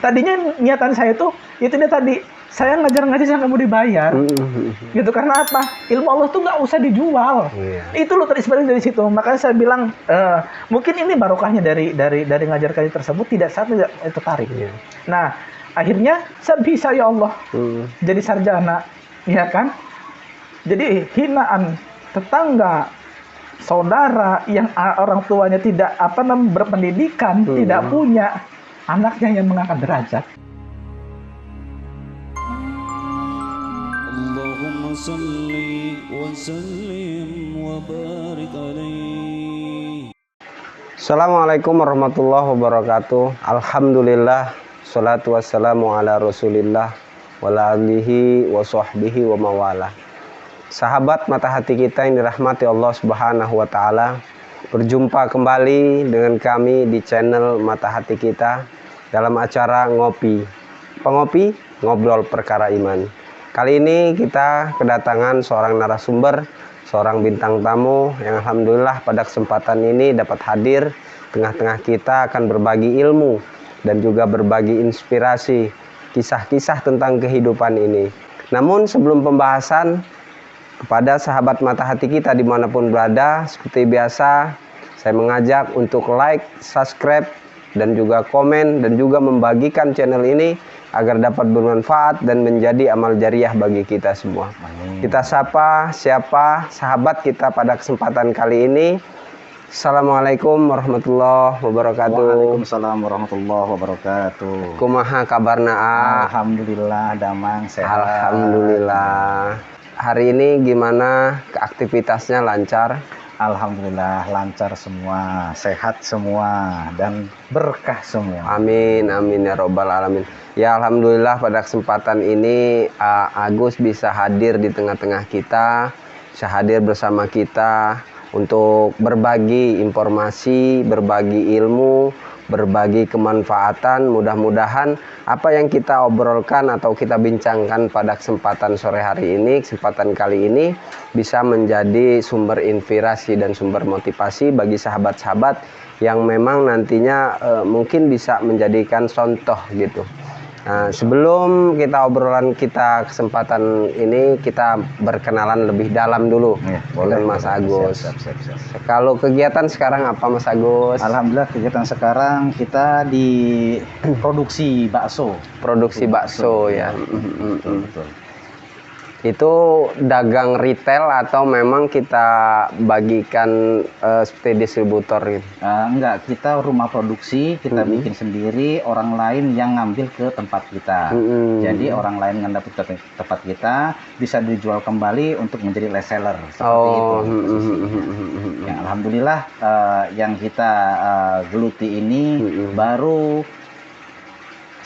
Tadinya niatan saya tuh itu dia tadi, saya ngajar-ngajar saya nggak mau dibayar, gitu. Karena apa? Ilmu Allah tuh nggak usah dijual. Itu loh terinspirasi dari situ. Makanya saya bilang mungkin ini barokahnya dari ngajar kajian tersebut, tidak satu tertarik. Nah, akhirnya saya bisa ya Allah jadi sarjana, ya kan? Jadi hinaan tetangga, saudara yang orang tuanya tidak berpendidikan, tidak punya, anaknya yang mengangkat derajat. Allahumma salli wa sallim wa barik alaihi. Assalamualaikum warahmatullahi wabarakatuh. Alhamdulillah, salatu wassalamu ala rasulillah wa alihi wa sahbihi wa mawalah. Sahabat mata hati kita yang dirahmati Allah Subhanahu wa taala, berjumpa kembali dengan kami di channel Mata Hati Kita dalam acara Ngopi. Pengopi ngobrol perkara iman. Kali ini kita kedatangan seorang narasumber, seorang bintang tamu yang alhamdulillah pada kesempatan ini dapat hadir tengah-tengah kita, akan berbagi ilmu dan juga berbagi inspirasi, kisah-kisah tentang kehidupan ini. Namun sebelum pembahasan, kepada sahabat mata hati kita dimanapun berada, seperti biasa saya mengajak untuk like, subscribe, dan juga komen, dan juga membagikan channel ini agar dapat bermanfaat dan menjadi amal jariah bagi kita semua. Kita sapa siapa sahabat kita pada kesempatan kali ini. Assalamualaikum warahmatullahi wabarakatuh. Waalaikumsalam warahmatullahi wabarakatuh. Kumaha kabarna? Alhamdulillah damang sehat. Alhamdulillah. Hari ini gimana aktivitasnya, lancar? Alhamdulillah lancar semua, sehat semua, dan berkah semua. Amin, amin ya robbal alamin. Ya alhamdulillah pada kesempatan ini Agus bisa hadir di tengah-tengah kita, bisa hadir bersama kita untuk berbagi informasi, berbagi ilmu, berbagi kemanfaatan. Mudah-mudahan apa yang kita obrolkan atau kita bincangkan pada kesempatan sore hari ini, kesempatan kali ini, bisa menjadi sumber inspirasi dan sumber motivasi bagi sahabat-sahabat yang memang nantinya mungkin bisa menjadikan contoh gitu. Nah, sebelum kita obrolan kita kesempatan ini, kita berkenalan lebih dalam dulu dengan Mas Agus. Siap. Kalau kegiatan sekarang apa Mas Agus? Alhamdulillah kegiatan sekarang kita di produksi bakso. Produksi bakso ya. Betul. Itu dagang retail atau memang kita bagikan seperti distributor gitu? Enggak, kita rumah produksi, kita bikin sendiri, orang lain yang ngambil ke tempat kita. Jadi orang lain ngambil ke tempat kita bisa dijual kembali untuk menjadi reseller seperti itu. Yang alhamdulillah yang kita geluti ini baru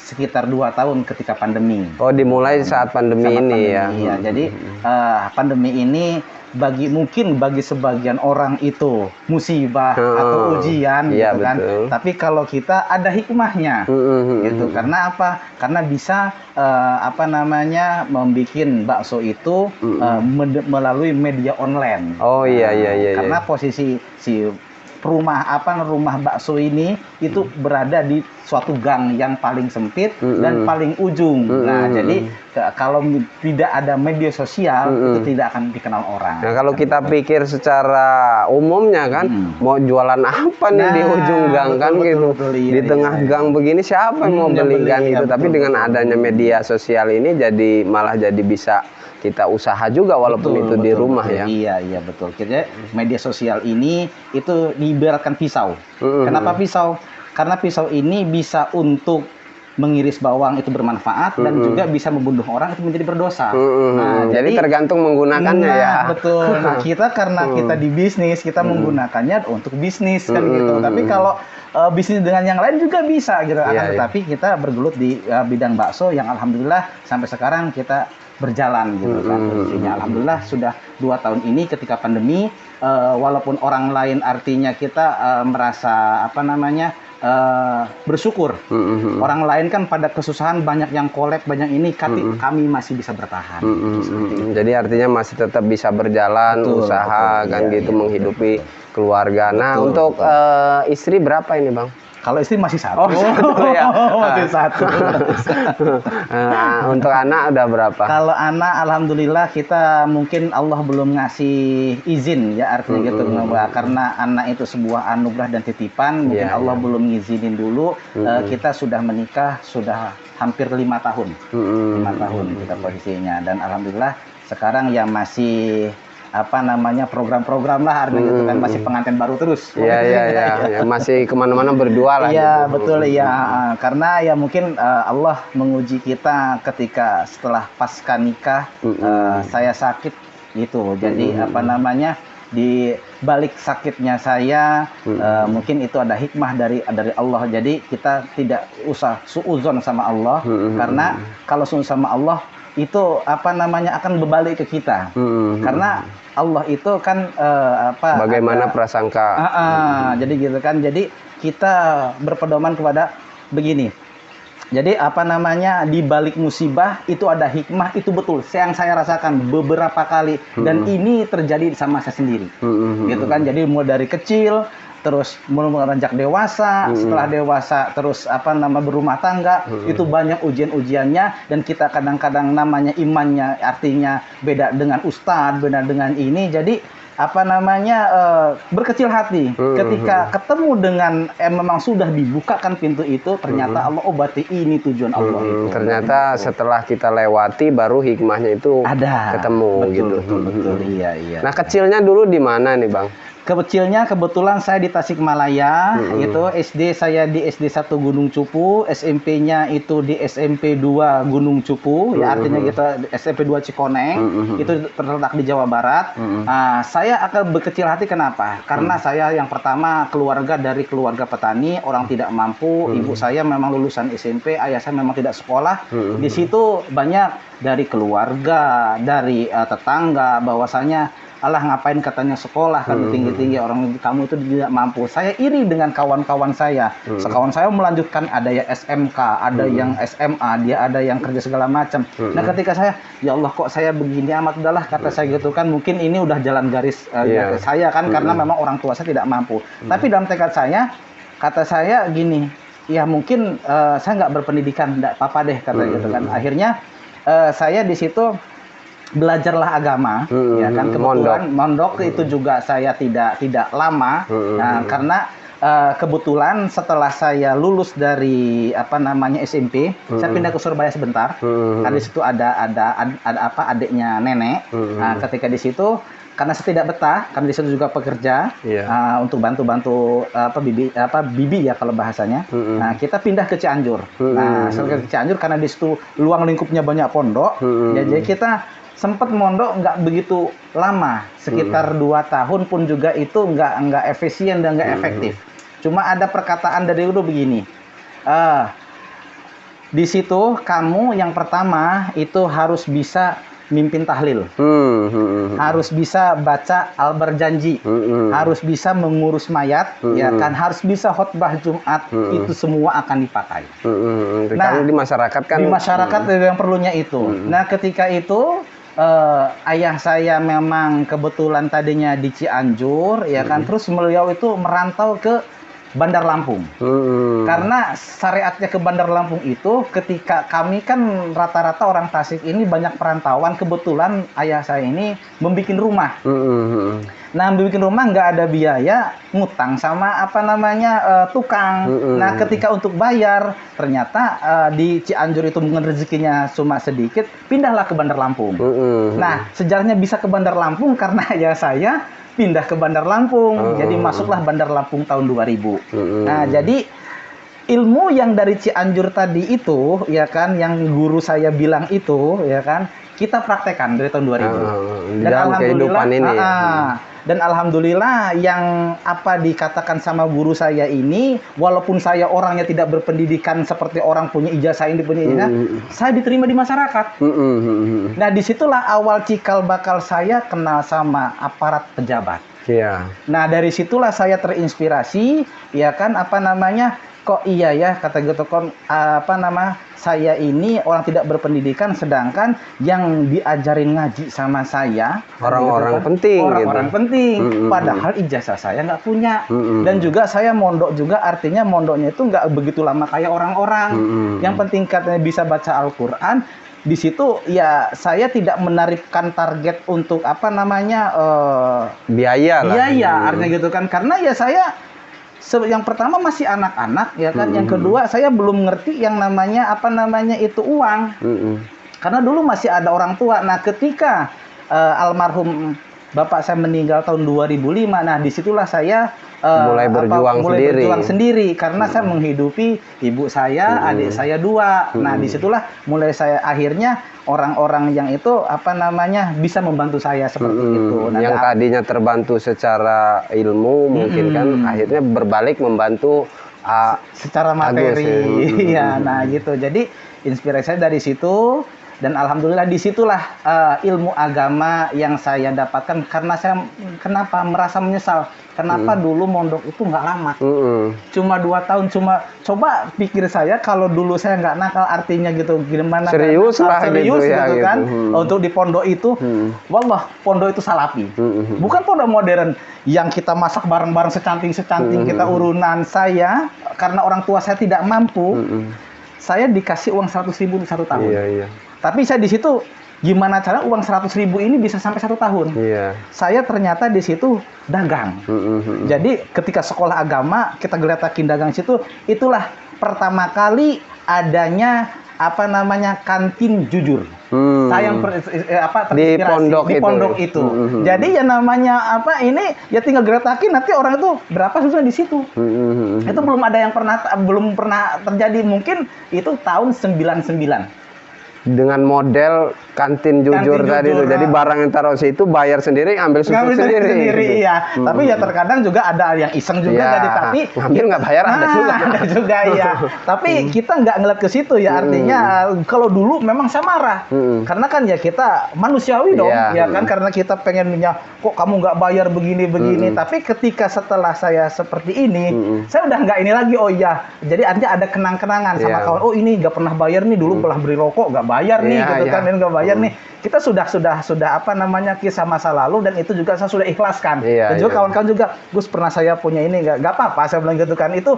sekitar 2 tahun ketika pandemi. Oh, dimulai saat pandemi ini ya. Iya, jadi pandemi ini mungkin bagi sebagian orang itu musibah atau ujian iya, gitu kan. Betul. Tapi kalau kita ada hikmahnya gitu. Karena apa? Karena bisa membuat bakso itu melalui media online. Oh iya. Karena posisi si rumah bakso ini itu berada di suatu gang yang paling sempit dan paling ujung. Nah, jadi kalau tidak ada media sosial itu tidak akan dikenal orang. Nah, kalau kita pikir secara umumnya kan, mau jualan apa nih di ujung gang kan gitu. Di tengah gang begini siapa yang mau beli kan gitu. Tapi dengan adanya media sosial ini malah jadi bisa kita usaha juga walaupun itu di rumah ya. Iya betul. Jadi media sosial ini itu diibaratkan pisau. Kenapa pisau? Karena pisau ini bisa untuk mengiris bawang itu bermanfaat dan juga bisa membunuh orang itu menjadi berdosa. Nah, jadi tergantung menggunakannya ya. Betul. Nah, kita karena kita di bisnis, kita menggunakannya untuk bisnis kan gitu. Tapi kalau bisnis dengan yang lain juga bisa gitu. Tetapi kita bergelut di bidang bakso yang alhamdulillah sampai sekarang kita berjalan gitu kan. Alhamdulillah sudah 2 tahun ini ketika pandemi, walaupun orang lain artinya kita merasa bersyukur. Orang lain kan pada kesusahan banyak yang collab, banyak ini, kami masih bisa bertahan. Jadi artinya masih tetap bisa berjalan, usaha kan gitu, menghidupi keluarga. Nah, untuk istri berapa ini Bang? Kalau istri masih satu. Oh, satu ya. Masih satu. Untuk anak udah berapa? Kalau anak, alhamdulillah kita mungkin Allah belum ngasih izin ya, artinya gitu, karena anak itu sebuah anugerah dan titipan. Mungkin Allah belum ngizinin dulu. Kita sudah menikah sudah hampir 5 tahun. 5 tahun kita posisinya, dan alhamdulillah sekarang ya masih program-program lah, artinya gitu kan, masih pengantin baru terus. Iya, masih kemana-mana berdua lah. Iya, gitu. betul ya. Karena ya mungkin Allah menguji kita ketika setelah pasca nikah, saya sakit gitu. Jadi di balik sakitnya saya, mungkin itu ada hikmah dari Allah. Jadi kita tidak usah suudzon sama Allah, karena kalau suudzon sama Allah itu akan berbalik ke kita. Karena Allah itu kan bagaimana prasangka. Jadi gitu kan. Jadi kita berpedoman kepada begini. Jadi di balik musibah itu ada hikmah, itu betul. Yang saya rasakan beberapa kali, dan ini terjadi sama saya sendiri. Gitu kan. Jadi mulai dari kecil, terus mulai beranjak dewasa, setelah dewasa terus berumah tangga, itu banyak ujian-ujiannya, dan kita kadang-kadang namanya imannya artinya beda dengan ustadz, beda dengan ini. Jadi berkecil hati ketika ketemu dengan memang sudah dibukakan pintu itu, ternyata Allah berarti ini tujuan Allah itu. Ternyata setelah kita lewati baru hikmahnya itu ada ketemu. Betul, iya. Nah, kecilnya dulu di mana nih, Bang? Kecilnya kebetulan saya di Tasikmalaya, itu SD saya di SD 1 Gunung Cupu, SMP-nya itu di SMP 2 Gunung Cupu, ya artinya kita SMP 2 Cikoneng, itu terletak di Jawa Barat. Saya akan berkecil hati, kenapa? Karena saya yang pertama dari keluarga petani, orang tidak mampu, ibu saya memang lulusan SMP, ayah saya memang tidak sekolah. Di situ banyak dari keluarga, dari tetangga, bahwasanya Allah ngapain katanya sekolah kan tinggi-tinggi, orang kamu itu tidak mampu. Saya iri dengan kawan-kawan saya. Kawan saya melanjutkan, ada yang SMK, ada yang SMA, dia ada yang kerja segala macam. Nah, ketika saya, ya Allah kok saya begini amat, udahlah kata saya gitu kan, mungkin ini udah jalan garis saya kan, karena memang orang tua saya tidak mampu. Tapi dalam tekad saya, kata saya gini, ya mungkin saya nggak berpendidikan, nggak apa-apa deh kata gitu kan. Akhirnya saya di situ belajarlah agama, ya kan, kebetulan mondok itu juga saya tidak lama. Nah, karena kebetulan setelah saya lulus dari SMP, saya pindah ke Surabaya sebentar. Karena di situ ada adiknya nenek. Nah, ketika di situ, karena saya tidak betah, karena di situ juga pekerja, untuk bantu-bantu bibi ya kalau bahasanya. Nah, kita pindah ke Cianjur. Nah, setelah ke Cianjur, karena di situ luang lingkupnya banyak pondok, jadi kita sempat mondok nggak begitu lama, sekitar 2 tahun pun juga itu nggak efisien dan nggak efektif. Cuma ada perkataan dari dulu begini, di situ kamu yang pertama itu harus bisa mimpin tahlil, harus bisa baca al-berjanji, harus bisa mengurus mayat, ya kan, harus bisa khutbah Jumat, itu semua akan dipakai. Nah, di masyarakat kan, di masyarakat yang perlunya itu. Nah, ketika itu ayah saya memang kebetulan tadinya di Cianjur, ya kan, terus beliau itu merantau ke Bandar Lampung. Karena syariatnya ke Bandar Lampung itu, ketika kami kan rata-rata orang Tasik ini banyak perantauan, kebetulan ayah saya ini membuat rumah. Nah, bikin rumah nggak ada biaya, ngutang sama tukang. Nah, ketika untuk bayar, ternyata di Cianjur itu mungkin rezekinya cuma sedikit, pindahlah ke Bandar Lampung. Nah, sejarahnya bisa ke Bandar Lampung karena ya saya pindah ke Bandar Lampung. Jadi masuklah Bandar Lampung tahun 2000. Nah, jadi ilmu yang dari Cianjur tadi itu, ya kan, yang guru saya bilang itu, ya kan, kita praktekkan dari tahun 2000. Dan alhamdulillah ini. Dan alhamdulillah yang dikatakan sama guru saya ini, walaupun saya orangnya tidak berpendidikan seperti orang punya ijazah ini, saya diterima di masyarakat. Nah, disitulah awal cikal bakal saya kenal sama aparat pejabat. Nah, dari situlah saya terinspirasi, ya kan, kok iya ya kata gitu kan saya ini orang tidak berpendidikan sedangkan yang diajarin ngaji sama saya orang-orang gitu kan, penting orang-orang gitu. penting padahal ijazah saya nggak punya dan juga saya mondok juga artinya mondoknya itu nggak begitu lama kayak orang-orang yang penting katanya bisa baca Al-Qur'an. Di situ ya saya tidak menarikkan target untuk biaya artinya gitu kan karena ya saya yang pertama masih anak-anak ya kan yang kedua saya belum ngerti yang namanya itu uang karena dulu masih ada orang tua. Nah ketika almarhum bapak saya meninggal tahun 2005, nah disitulah saya mulai berjuang sendiri karena saya menghidupi ibu saya, adik saya 2. Nah disitulah mulai saya akhirnya orang-orang yang itu bisa membantu saya seperti itu. Nah, yang tadinya terbantu secara ilmu mungkin kan akhirnya berbalik membantu secara materi. Ya, nah gitu. Jadi inspirasi saya dari situ. Dan alhamdulillah disitulah ilmu agama yang saya dapatkan karena saya merasa menyesal kenapa dulu mondok itu nggak lama cuma 2 tahun coba pikir saya kalau dulu saya nggak nakal artinya gitu gimana serius gitu kan untuk di pondok itu wallah pondok itu salafi bukan pondok modern yang kita masak bareng-bareng secanting kita urunan. Saya karena orang tua saya tidak mampu saya dikasih uang 100.000 1 tahun. Iya. Tapi saya di situ gimana cara uang 100.000 ini bisa sampai 1 tahun? Iya. Saya ternyata di situ dagang. Jadi ketika sekolah agama kita geletakin dagang situ, itulah pertama kali adanya kantin jujur. Saya yang di pondok itu. Jadi ya namanya ini ya tinggal geletakin nanti orang itu berapa susah di situ. Itu belum pernah terjadi mungkin itu tahun 99. Dengan model kantin jujur tadi itu. Jadi barang yang taruh situ bayar sendiri, ambil susu sendiri. Gitu. Iya. Tapi ya terkadang juga ada yang iseng juga jadi tapi ngambil nggak bayar ada juga ya. Tapi kita nggak ngeliat ke situ ya artinya kalau dulu memang saya marah. Karena kan ya kita manusiawi dong ya kan karena kita pengennya kok kamu nggak bayar begini. Tapi ketika setelah saya seperti ini saya udah nggak ini lagi jadi artinya ada kenang-kenangan sama kawan ini nggak pernah bayar nih dulu pernah beri rokok nggak bayar nih kan ini nggak bayar nih kita sudah kisah masa lalu dan itu juga saya sudah ikhlaskan dan juga kawan-kawan juga Gus pernah saya punya ini nggak apa-apa saya bilang gitu kan itu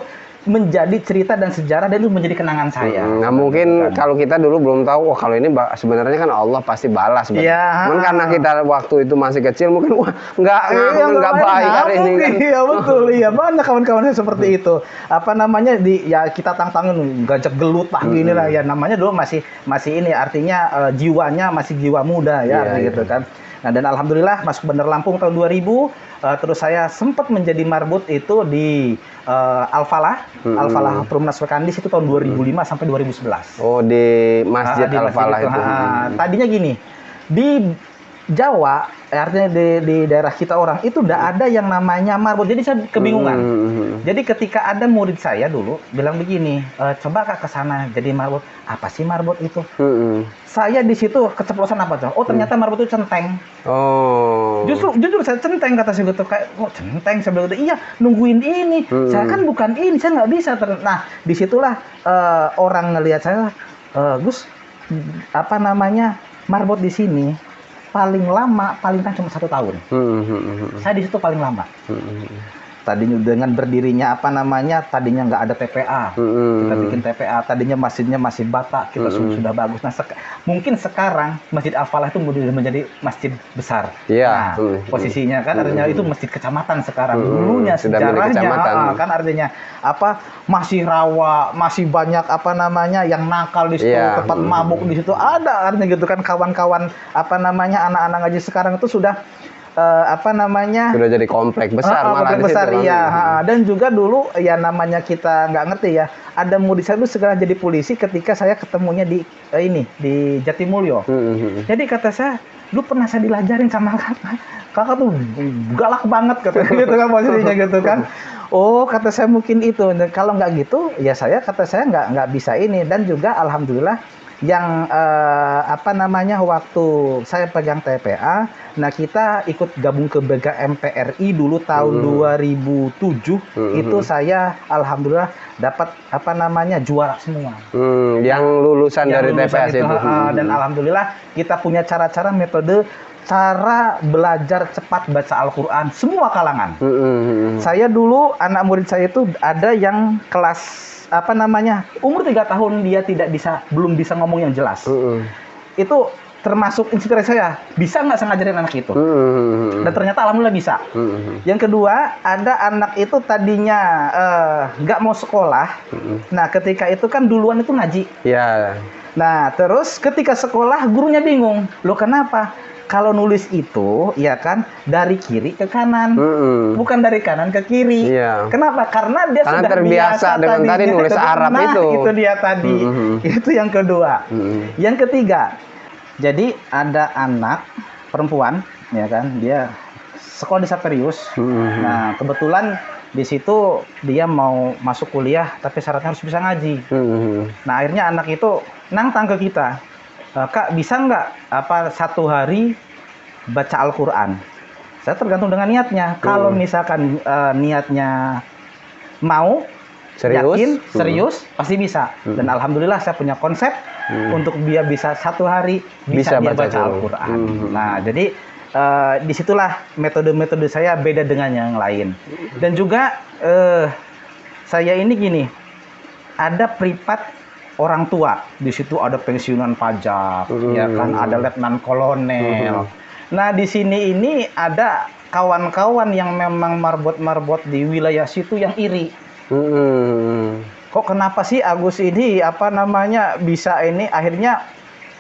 menjadi cerita dan sejarah dan itu menjadi kenangan saya. Nah mungkin kalau kita dulu belum tahu kalau ini sebenarnya kan Allah pasti balas. Cuman karena kita waktu itu masih kecil mungkin nggak baik ini kan. Iya betul banyak kawan-kawan saya seperti itu kita tantangin gajak gelut gini lah ya namanya dulu masih ini artinya jiwanya masih jiwa muda gitu kan. Nah dan alhamdulillah masuk Bandar Lampung tahun 2000 terus saya sempat menjadi marbut itu di Al-Falah Perumnas Pekandis itu tahun 2005 sampai 2011. Oh di Masjid Al-Falah itu. Tadinya gini di Jawa artinya di daerah kita orang itu udah ada yang namanya marbot jadi saya kebingungan. Jadi ketika ada murid saya dulu bilang begini coba Kak ke sana jadi marbot apa sih marbot itu? Saya di situ keceplosan ternyata marbot itu centeng. Jujur saya centeng kata saya gitu kayak centeng saya bilang iya nungguin ini saya kan bukan ini saya nggak bisa nah disitulah orang ngelihat saya Gus marbot di sini paling lama paling kan cuma 1 tahun. Saya di situ paling lama. Tadinya dengan berdirinya tadinya nggak ada TPA kita bikin TPA tadinya masjidnya masih bata kita sudah bagus. Nah mungkin sekarang Masjid Al-Falah itu menjadi masjid besar. Posisinya kan artinya itu masjid kecamatan sekarang dulunya sejarahnya kan artinya masih rawa masih banyak yang nakal di situ tempat mabuk di situ ada artinya gitu kan kawan-kawan anak-anak ngaji sekarang itu sudah sudah jadi komplek besar dan juga dulu ya namanya kita nggak ngerti ya ada murid saya itu segera jadi polisi ketika saya ketemunya di Jatimulyo. Jadi kata saya lu pernah saya dilajarin sama kakak tuh galak banget kata gitu kan posisinya gitu kan. Kata saya mungkin itu kalau nggak gitu ya kata saya nggak bisa ini dan juga alhamdulillah yang apa namanya, waktu saya pegang TPA, nah kita ikut gabung ke BKMPRI dulu tahun 2007, itu saya alhamdulillah dapat apa namanya, juara semua. Yang lulusan dari TPA itu. Dan alhamdulillah kita punya cara-cara, metode cara belajar cepat baca Al-Quran semua kalangan. Saya dulu, anak murid saya itu ada yang kelas apa namanya, umur 3 tahun dia belum bisa ngomong yang jelas. Itu termasuk inspirasi saya. Bisa nggak saya ngajarin anak itu? Dan ternyata alhamdulillah bisa. Yang kedua, ada anak itu tadinya nggak mau sekolah. Nah, ketika itu kan duluan itu ngaji. Nah, terus ketika sekolah gurunya bingung. Loh, kenapa? Kalau nulis itu, ya kan, dari kiri ke kanan, bukan dari kanan ke kiri. Kenapa? Karena dia sudah terbiasa dengan tadi nulis Arab itu. Itu dia tadi. Itu yang kedua. Yang ketiga, jadi ada anak perempuan, ya kan, dia sekolah di Saperius. Nah, kebetulan di situ dia mau masuk kuliah, tapi syaratnya harus bisa ngaji. Nah, akhirnya anak itu nantang ke kita. Kak, bisa nggak satu hari baca Al-Quran? Saya tergantung dengan niatnya. Kalau misalkan niatnya mau, yakin, serius, pasti bisa. Dan alhamdulillah saya punya konsep untuk dia bisa satu hari bisa dia baca Al-Quran. Nah, jadi disitulah metode-metode saya beda dengan yang lain. Dan juga saya ini gini, ada privat orang tua, di situ ada pensiunan pajak, ya kan, ada letnan kolonel. Nah, di sini ini ada kawan-kawan yang memang marbot-marbot di wilayah situ yang iri. Kok kenapa sih Agus ini apa namanya bisa ini? Akhirnya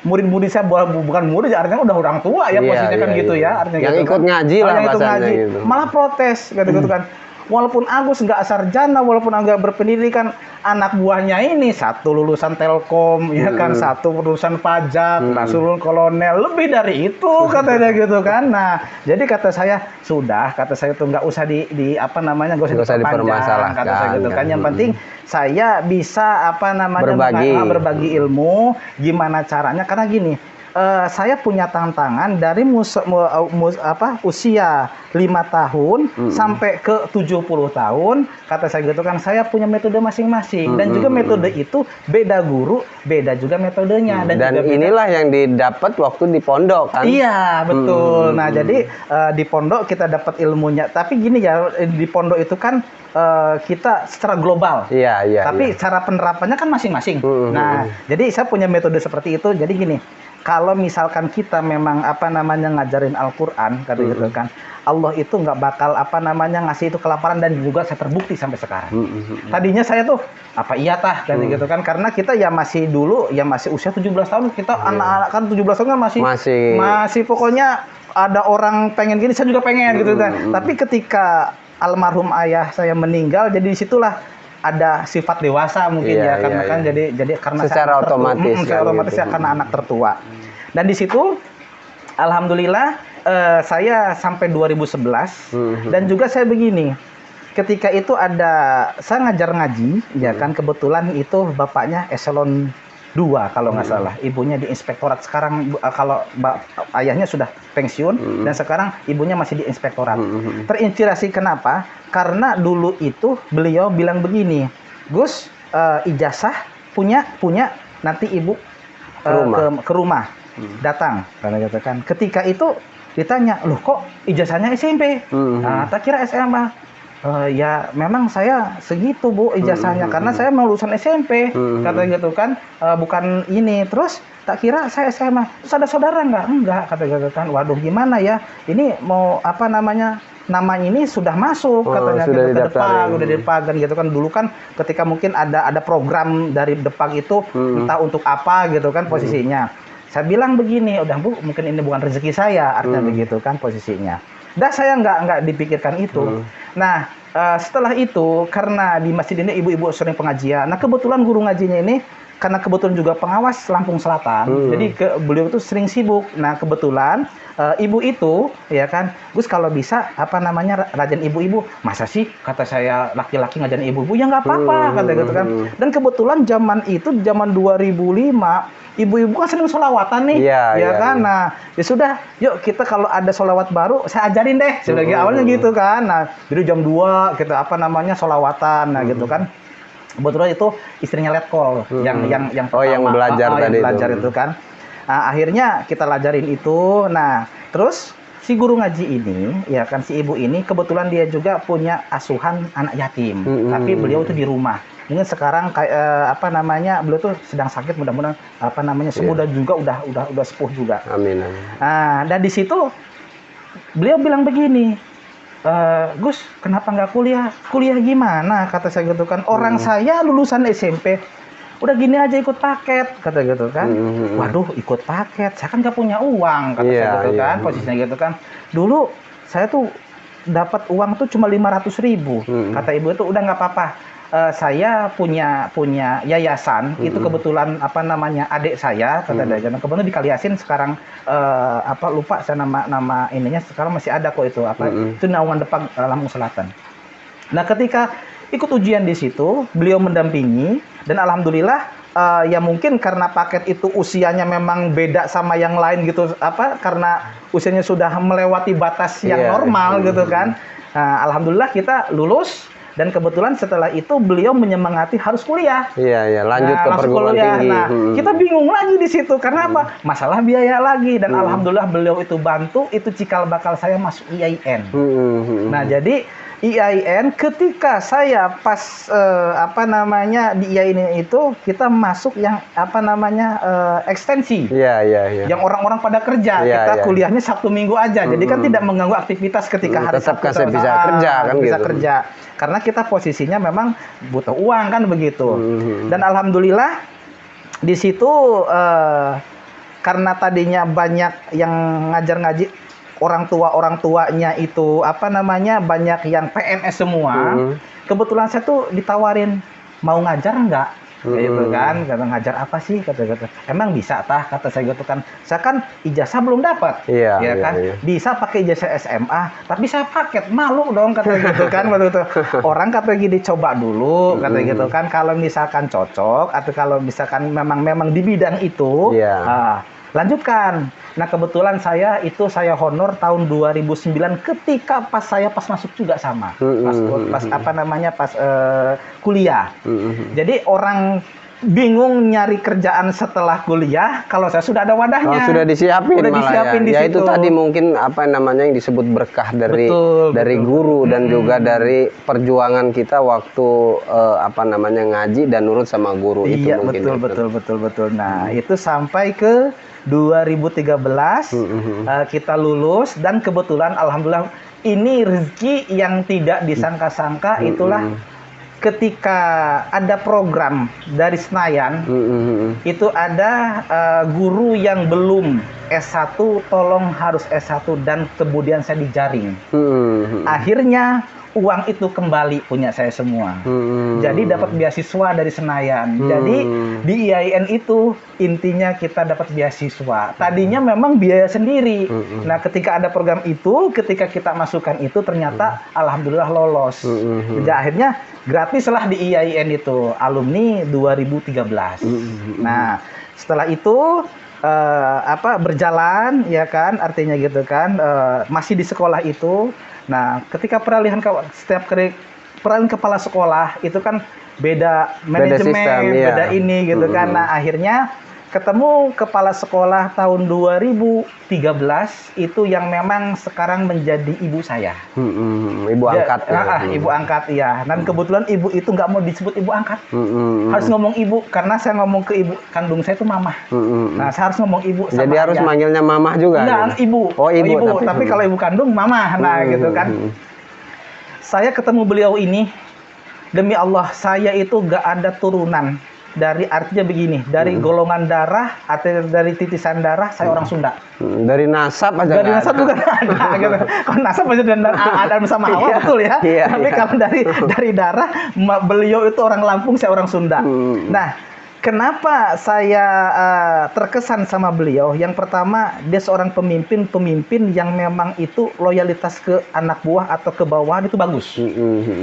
murid-murid saya, bukan murid, artinya udah orang tua ya, posisinya kan gitu ya. Artinya yang gitu ikut kan. ngaji lah yang ikut ngaji. gitu. Malah protes gitu kan. Walaupun Agus nggak sarjana, walaupun agak berpendidikan, anak buahnya ini satu lulusan Telkom, ya kan, satu lulusan pajak, lulusan kolonel, lebih dari itu katanya gitu kan. Nah, jadi kata saya tuh nggak usah nggak usah dipermasalahkan, kata saya gitu kan. Yang penting saya bisa berbagi ilmu, gimana caranya, karena gini. Saya punya tantangan dari usia 5 tahun sampai ke 70 tahun, kata saya gitu kan. Saya punya metode masing-masing, dan juga metode itu beda guru, beda juga metodenya. Dan juga inilah yang didapat waktu di pondok kan. Iya, betul. Nah, jadi di pondok kita dapat ilmunya. Tapi gini ya, di pondok itu kan kita secara global. Tapi cara penerapannya kan masing-masing. Nah, jadi saya punya metode seperti itu. Jadi gini, kalau misalkan kita memang ngajarin Al-Quran, kata gitu kan, Allah itu nggak bakal ngasih itu kelaparan, dan juga saya terbukti sampai sekarang. Tadinya saya tuh kan gitu kan, karena kita ya masih usia 17 tahun, kita anak-anak kan 17 tahun kan masih pokoknya ada orang pengen gini, saya juga pengen gitu kan. Tapi ketika almarhum ayah saya meninggal, jadi disitulah ada sifat dewasa mungkin kan jadi karena secara otomatis karena anak tertua. Dan di situ alhamdulillah saya sampai 2011 dan juga saya begini, ketika itu saya ngajar ngaji, ya kan, kebetulan itu bapaknya eselon 2 kalau nggak salah, ibunya di inspektorat sekarang, kalau ayahnya sudah pensiun dan sekarang ibunya masih di inspektorat. Terinspirasi kenapa? Karena dulu itu beliau bilang begini, Gus, ijazah punya nanti ibu ke rumah datang, karena katakan. Ketika itu ditanya, loh kok ijazahnya SMP? Nah, tak kira SMA. Ya memang saya segitu Bu ijazahnya, karena saya mau lulusan SMP, kata gitu kan, bukan ini. Terus tak kira saya SMA. Terus ada saudara enggak, kata gitu kan. Waduh, gimana ya, ini mau nama ini sudah masuk, katanya sudah gitu, ke Depag, udah di Depag kan gitu kan. Dulu kan ketika mungkin ada program dari Depag itu, entah untuk apa gitu kan posisinya. Saya bilang begini, udah Bu, mungkin ini bukan rezeki saya, artinya begitu kan posisinya. Dah saya nggak dipikirkan itu. Nah, setelah itu karena di masjid ini ibu-ibu sering pengajian. Nah, kebetulan guru ngajinya ini karena kebetulan juga pengawas Lampung Selatan, jadi beliau itu sering sibuk. Nah kebetulan ibu itu, ya kan, Gus kalau bisa apa namanya rajin ibu-ibu. Masa sih kata saya laki-laki ngajarin ibu-ibu? Ya nggak apa-apa kata gitu kan. Dan kebetulan zaman itu zaman 2005 ibu-ibu kan sering sholawatan nih, ya kan. Nah ya sudah, yuk kita kalau ada sholawat baru saya ajarin deh. Sebagai awalnya gitu kan. Nah jadi jam 2 kita apa namanya sholawatan, nah gitu kan. Kebetulan itu istrinya letkol yang pertama, yang belajar tadi yang belajar itu kan. Nah, akhirnya kita lajarin itu. Nah, terus si guru ngaji ini, ya kan, si ibu ini kebetulan dia juga punya asuhan anak yatim, tapi beliau itu di rumah. Mungkin sekarang kayak apa namanya, beliau tuh sedang sakit, mudah-mudahan apa namanya sembuh dan juga udah sepuh juga. Amin, amin. Nah, dan di situ beliau bilang begini. Gus, kenapa nggak kuliah? Kuliah gimana? Kata saya gitu kan. Orang saya lulusan SMP, udah gini aja ikut paket, kata gitu kan. Waduh, ikut paket, saya kan nggak punya uang, kata saya gitu kan. Posisinya gitu kan. Dulu saya tuh dapat uang tuh cuma 500.000. Kata ibu itu udah nggak apa-apa. Saya punya yayasan, itu kebetulan apa namanya adik saya, kata dia. Kebetulan di Kaliasin sekarang apa lupa saya nama ininya, sekarang masih ada kok itu apa itu naungan depan Lampung Selatan. Nah ketika ikut ujian di situ beliau mendampingi dan alhamdulillah ya mungkin karena paket itu usianya memang beda sama yang lain gitu, apa karena usianya sudah melewati batas yang normal gitu kan. Alhamdulillah kita lulus. Dan kebetulan setelah itu beliau menyemangati harus kuliah. Iya, lanjut ke perguruan tinggi. Nah, kita bingung lagi di situ karena apa? Masalah biaya lagi. Dan alhamdulillah beliau itu bantu, itu cikal bakal saya masuk IAIN. Nah, jadi IAIN ketika saya pas apa namanya di IAIN itu kita masuk yang apa namanya ekstensi. Iya. Yang orang-orang pada kerja, kita kuliahnya Sabtu Minggu aja. Jadi kan tidak mengganggu aktivitas ketika hari Sabtu. Tetap bisa kerja kan bisa gitu. kerja. Karena kita posisinya memang butuh uang kan begitu. Dan alhamdulillah di situ karena tadinya banyak yang ngajar ngaji orang tuanya itu apa namanya banyak yang PNS semua. Kebetulan saya tuh ditawarin mau ngajar enggak? Gitu kan, kata ngajar apa sih kata emang bisa tah kata saya gitu kan. Saya kan ijazah belum dapat, ya kan. Bisa pakai ijazah SMA, tapi saya paket malu dong kata gitu kan waktu itu. Orang kata gini coba dulu kata gitu kan, kalau misalkan cocok atau kalau misalkan memang di bidang itu, lanjutkan. Nah kebetulan saya honor tahun 2009 ketika pas masuk juga sama pas apa namanya pas kuliah. Jadi orang bingung nyari kerjaan setelah kuliah kalau saya sudah ada wadahnya. Sudah disiapin di ya. situ. Itu tadi mungkin apa namanya yang disebut berkah dari guru dan juga dari perjuangan kita waktu apa namanya ngaji dan nurut sama guru. Iya, itu mungkin betul. Nah, itu sampai ke 2013 kita lulus dan kebetulan alhamdulillah ini rezeki yang tidak disangka-sangka. Itulah ketika ada program dari Senayan, itu ada guru yang belum S1 tolong harus S1 dan kemudian saya dijaring. Akhirnya uang itu kembali punya saya semua. Jadi dapat beasiswa dari Senayan. Jadi di IAIN itu intinya kita dapat beasiswa. Tadinya memang biaya sendiri. Nah, ketika ada program itu, ketika kita masukkan itu ternyata alhamdulillah lolos. Jadi akhirnya gratis lah di IAIN itu, alumni 2013. Nah, setelah itu berjalan ya kan, artinya gitu kan, masih di sekolah itu. Nah, ketika peralihan kepala sekolah itu kan beda manajemen, sistem, beda ini gitu kan. Nah, akhirnya ketemu kepala sekolah tahun 2013 itu yang memang sekarang menjadi ibu saya. Ibu angkat. Ibu angkat ya. Dan kebetulan ibu itu nggak mau disebut ibu angkat. Harus ngomong ibu karena saya ngomong ke ibu kandung saya itu mamah. Nah, saya harus ngomong ibu. Jadi harus manggilnya mamah juga. Enggak, ibu. Oh, ibu. Tapi kalau ibu kandung mamah. Nah, gitu kan. Saya ketemu beliau ini, demi Allah saya itu nggak ada turunan. Dari artinya begini, dari golongan darah atau dari titisan darah saya orang Sunda. Dari nasab aja. Dari nasab juga ada. Gitu. Kalau nasab aja dan Adam sama Hawa betul ya. Tapi kalau dari darah beliau itu orang Lampung, saya orang Sunda. Nah, Kenapa saya terkesan sama beliau? Yang pertama, dia seorang pemimpin yang memang itu loyalitas ke anak buah atau ke bawahan itu bagus.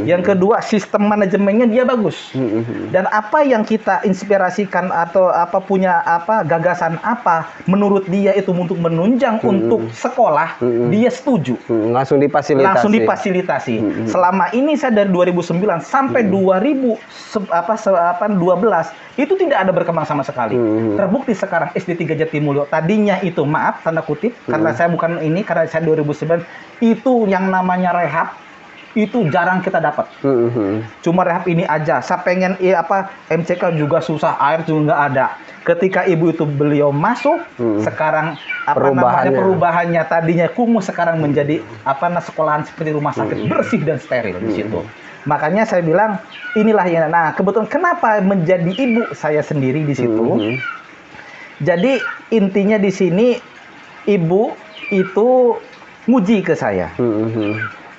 Yang kedua, sistem manajemennya dia bagus. Dan apa yang kita inspirasikan atau apa punya apa gagasan apa menurut dia itu untuk menunjang untuk sekolah, dia setuju. Langsung difasilitasi. Selama ini saya dari 2009 sampai 2012 itu tidak ada berkembang sama sekali. Terbukti sekarang SD 3 Jatimulyo tadinya itu maaf tanda kutip karena saya bukan ini karena saya 2009 itu yang namanya rehab itu jarang kita dapat. Cuma rehab ini aja. Saya pengen MCK juga susah, air juga nggak ada. Ketika ibu itu beliau masuk, sekarang perubahannya tadinya kumuh sekarang menjadi sekolahan seperti rumah sakit bersih dan steril di situ. Makanya saya bilang inilah yang. Nah, kebetulan kenapa menjadi ibu saya sendiri di situ. Jadi intinya di sini ibu itu nguji ke saya.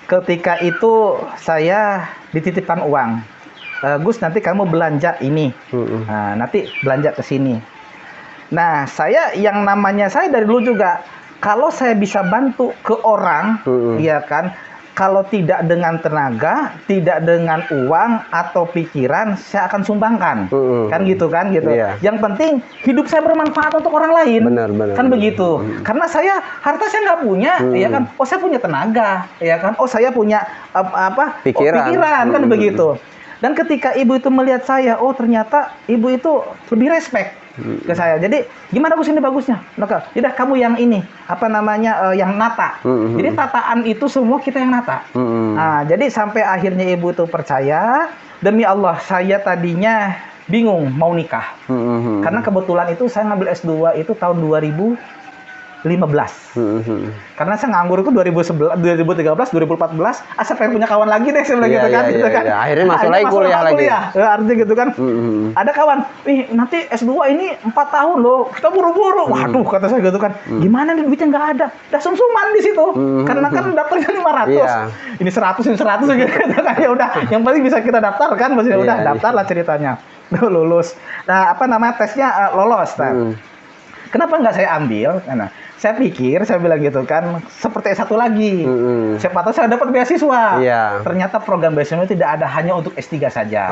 Ketika itu saya dititipkan uang. Gus, nanti kamu belanja ini. Nah, nanti belanja ke sini. Nah, saya yang namanya saya dari dulu juga kalau saya bisa bantu ke orang, ya kan? Kalau tidak dengan tenaga, tidak dengan uang atau pikiran, saya akan sumbangkan. Kan gitu. Iya. Yang penting hidup saya bermanfaat untuk orang lain. Benar. Kan begitu. Karena harta saya nggak punya, ya kan. Oh, saya punya tenaga, ya kan. Oh, saya punya pikiran, kan begitu. Dan ketika ibu itu melihat saya, oh ternyata ibu itu lebih respect ke saya. Jadi gimana Gus ini bagusnya? Udah kamu yang ini yang nata. Jadi tataan itu semua kita yang nata. Nah, jadi sampai akhirnya ibu itu percaya. Demi Allah saya tadinya bingung mau nikah. Karena kebetulan itu saya ngambil S2 itu tahun 2015. Karena saya nganggur itu 2011, 2013, 2014. Saya pengen punya kawan lagi deh sebenarnya gitu kan. Akhirnya masuk lagi kuliah lagi. Artinya gitu kan. Ada kawan, nanti S2 ini 4 tahun loh. Kita buru-buru. Waduh, kata saya gitu kan. Gimana nih duitnya nggak ada. Dah sumsuman di situ. Karena kan daftarnya 500. Ini 100 gitu kan. Ya udah, yang paling bisa kita daftar kan. Maksudnya udah daftar lah ceritanya. Lulus. Nah, tesnya lolos. Kenapa nggak saya ambil? Karena saya pikir, saya bilang gitu kan, seperti S1 lagi. Siapa tahu saya dapat beasiswa. Ternyata program beasiswa itu tidak ada, hanya untuk S3 saja.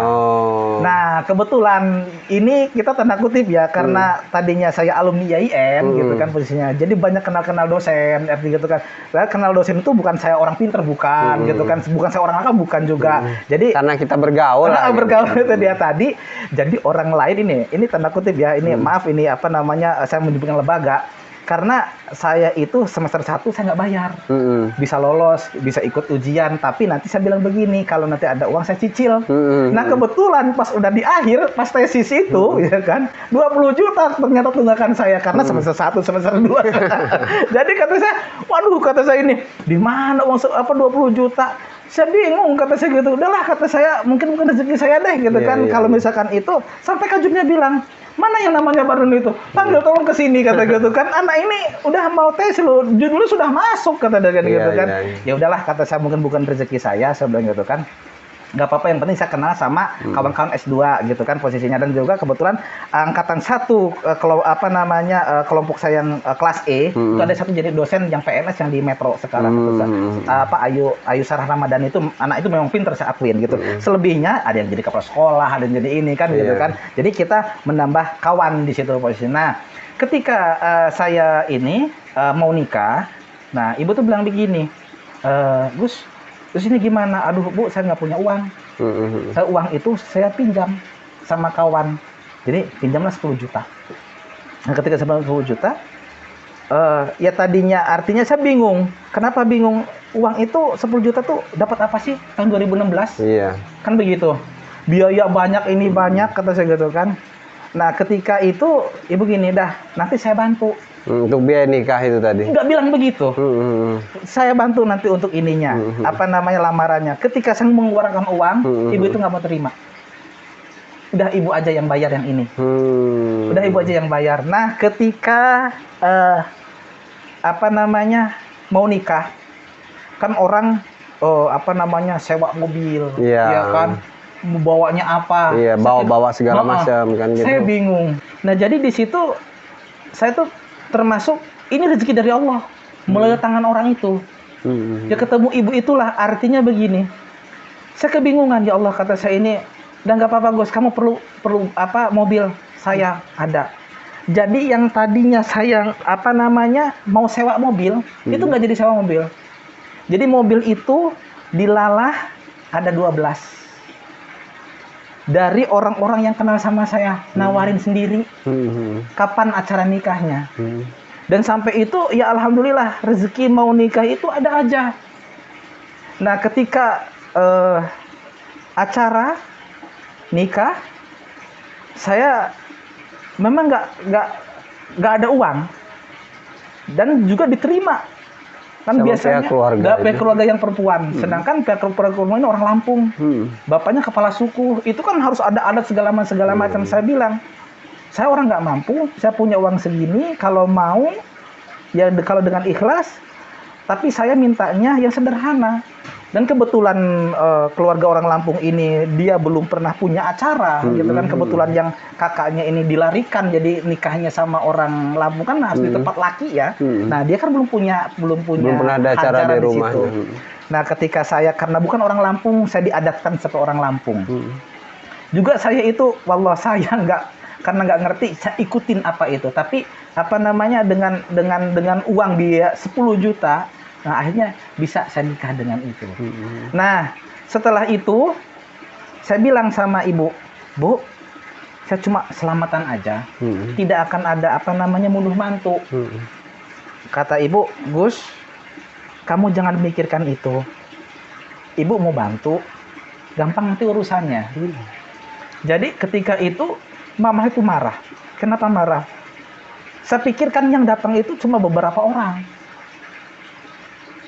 Nah, kebetulan ini kita tanda kutip ya, karena tadinya saya alumni IAIN gitu kan posisinya. Jadi banyak kenal-kenal dosen, gitu kan. Saya kenal dosen itu bukan saya orang pinter, bukan gitu kan. Bukan saya orang nakal, bukan juga. Jadi karena kita bergaul lah. Bergaul itu dia tadi. Jadi orang lain ini tanda kutip ya, ini maaf ini saya menyebutkan lembaga. Karena saya itu semester 1 saya nggak bayar. Bisa lolos, bisa ikut ujian, tapi nanti saya bilang begini, kalau nanti ada uang saya cicil. Nah, kebetulan pas udah di akhir, pas tesis itu, ya kan, 20 juta ternyata tunggakan saya karena semester 1, semester 2. Jadi kata saya ini, di mana uang 20 juta? Saya bingung, kata saya gitu. Udahlah, kata saya, mungkin bukan rezeki saya deh, gitu kan. Kalau misalkan itu, sampai kajubnya bilang, mana yang namanya Badrun itu? Panggil tolong ke sini, kata gitu kan. Anak ini udah mau tes lo, judulnya sudah masuk, kata dia gitu kan. Ya udahlah, kata saya, mungkin bukan rezeki saya bilang gitu kan. Nggak apa-apa, yang penting saya kenal sama kawan-kawan S2 gitu kan posisinya. Dan juga kebetulan angkatan 1 kelompok saya yang kelas E itu ada satu jadi dosen yang PNS yang di Metro sekarang. Ayu Sarah Ramadan itu anak itu memang pinter, saya akuin gitu. Selebihnya ada yang jadi kepala sekolah, ada yang jadi ini kan gitu kan. Jadi kita menambah kawan di situ posisinya. Nah, ketika saya ini mau nikah, nah ibu tuh bilang begini, Gus, terus ini gimana? Aduh Bu, saya nggak punya uang. Saya uang itu saya pinjam sama kawan. Jadi pinjamlah 10 juta. Nah, ketika saya 10 juta, ya tadinya artinya saya bingung. Kenapa bingung? Uang itu 10 juta tuh dapat apa sih tahun 2016? Iya. Kan begitu. Biaya banyak, ini banyak, kata saya gitu kan. Nah, ketika itu ibu gini, nanti saya bantu. Untuk biaya nikah itu tadi? Nggak bilang begitu. Saya bantu nanti untuk ininya. Lamarannya. Ketika saya mengeluarkan uang, ibu itu nggak mau terima. Udah ibu aja yang bayar yang ini. Udah ibu aja yang bayar. Nah, ketika mau nikah, kan orang sewa mobil, ya kan? bawanya apa. Iya, bawa segala macam kan gitu. Saya bingung. Nah, jadi di situ saya tuh termasuk ini rezeki dari Allah melalui tangan orang itu. Ya ketemu ibu itulah artinya begini. Saya kebingungan, ya Allah, kata saya ini, dan nggak apa-apa Gus, kamu perlu apa mobil saya ada. Jadi yang tadinya saya mau sewa mobil, itu nggak jadi sewa mobil. Jadi mobil itu dilalah ada 12. Dari orang-orang yang kenal sama saya, nawarin sendiri kapan acara nikahnya. Dan sampai itu ya alhamdulillah rezeki mau nikah itu ada aja. Nah, ketika acara nikah, saya memang nggak ada uang dan juga diterima kan sama biasanya pihak keluarga yang perempuan. Sedangkan pihak keluarga ini orang Lampung, bapaknya kepala suku, itu kan harus ada adat segala macam. Saya bilang, saya orang nggak mampu, saya punya uang segini, kalau mau ya kalau dengan ikhlas, tapi saya mintanya yang sederhana. Dan kebetulan keluarga orang Lampung ini dia belum pernah punya acara, gitu kan. Kebetulan yang kakaknya ini dilarikan, jadi nikahnya sama orang Lampung kan harus di tempat laki ya. Nah, dia kan belum pernah ada acara di rumah. Nah, ketika saya karena bukan orang Lampung, saya diadatkan seperti orang Lampung. Juga saya itu, wallah saya karena nggak ngerti, saya ikutin apa itu. Tapi dengan uang dia 10 juta. Nah, akhirnya bisa saya nikah dengan itu. Nah, setelah itu saya bilang sama ibu, Bu, saya cuma selamatan aja, tidak akan ada munduh mantu. Kata ibu, Gus, kamu jangan mikirkan itu. Ibu mau bantu, gampang nanti urusannya. Jadi ketika itu mama itu marah. Kenapa marah? Saya pikirkan yang datang itu cuma beberapa orang.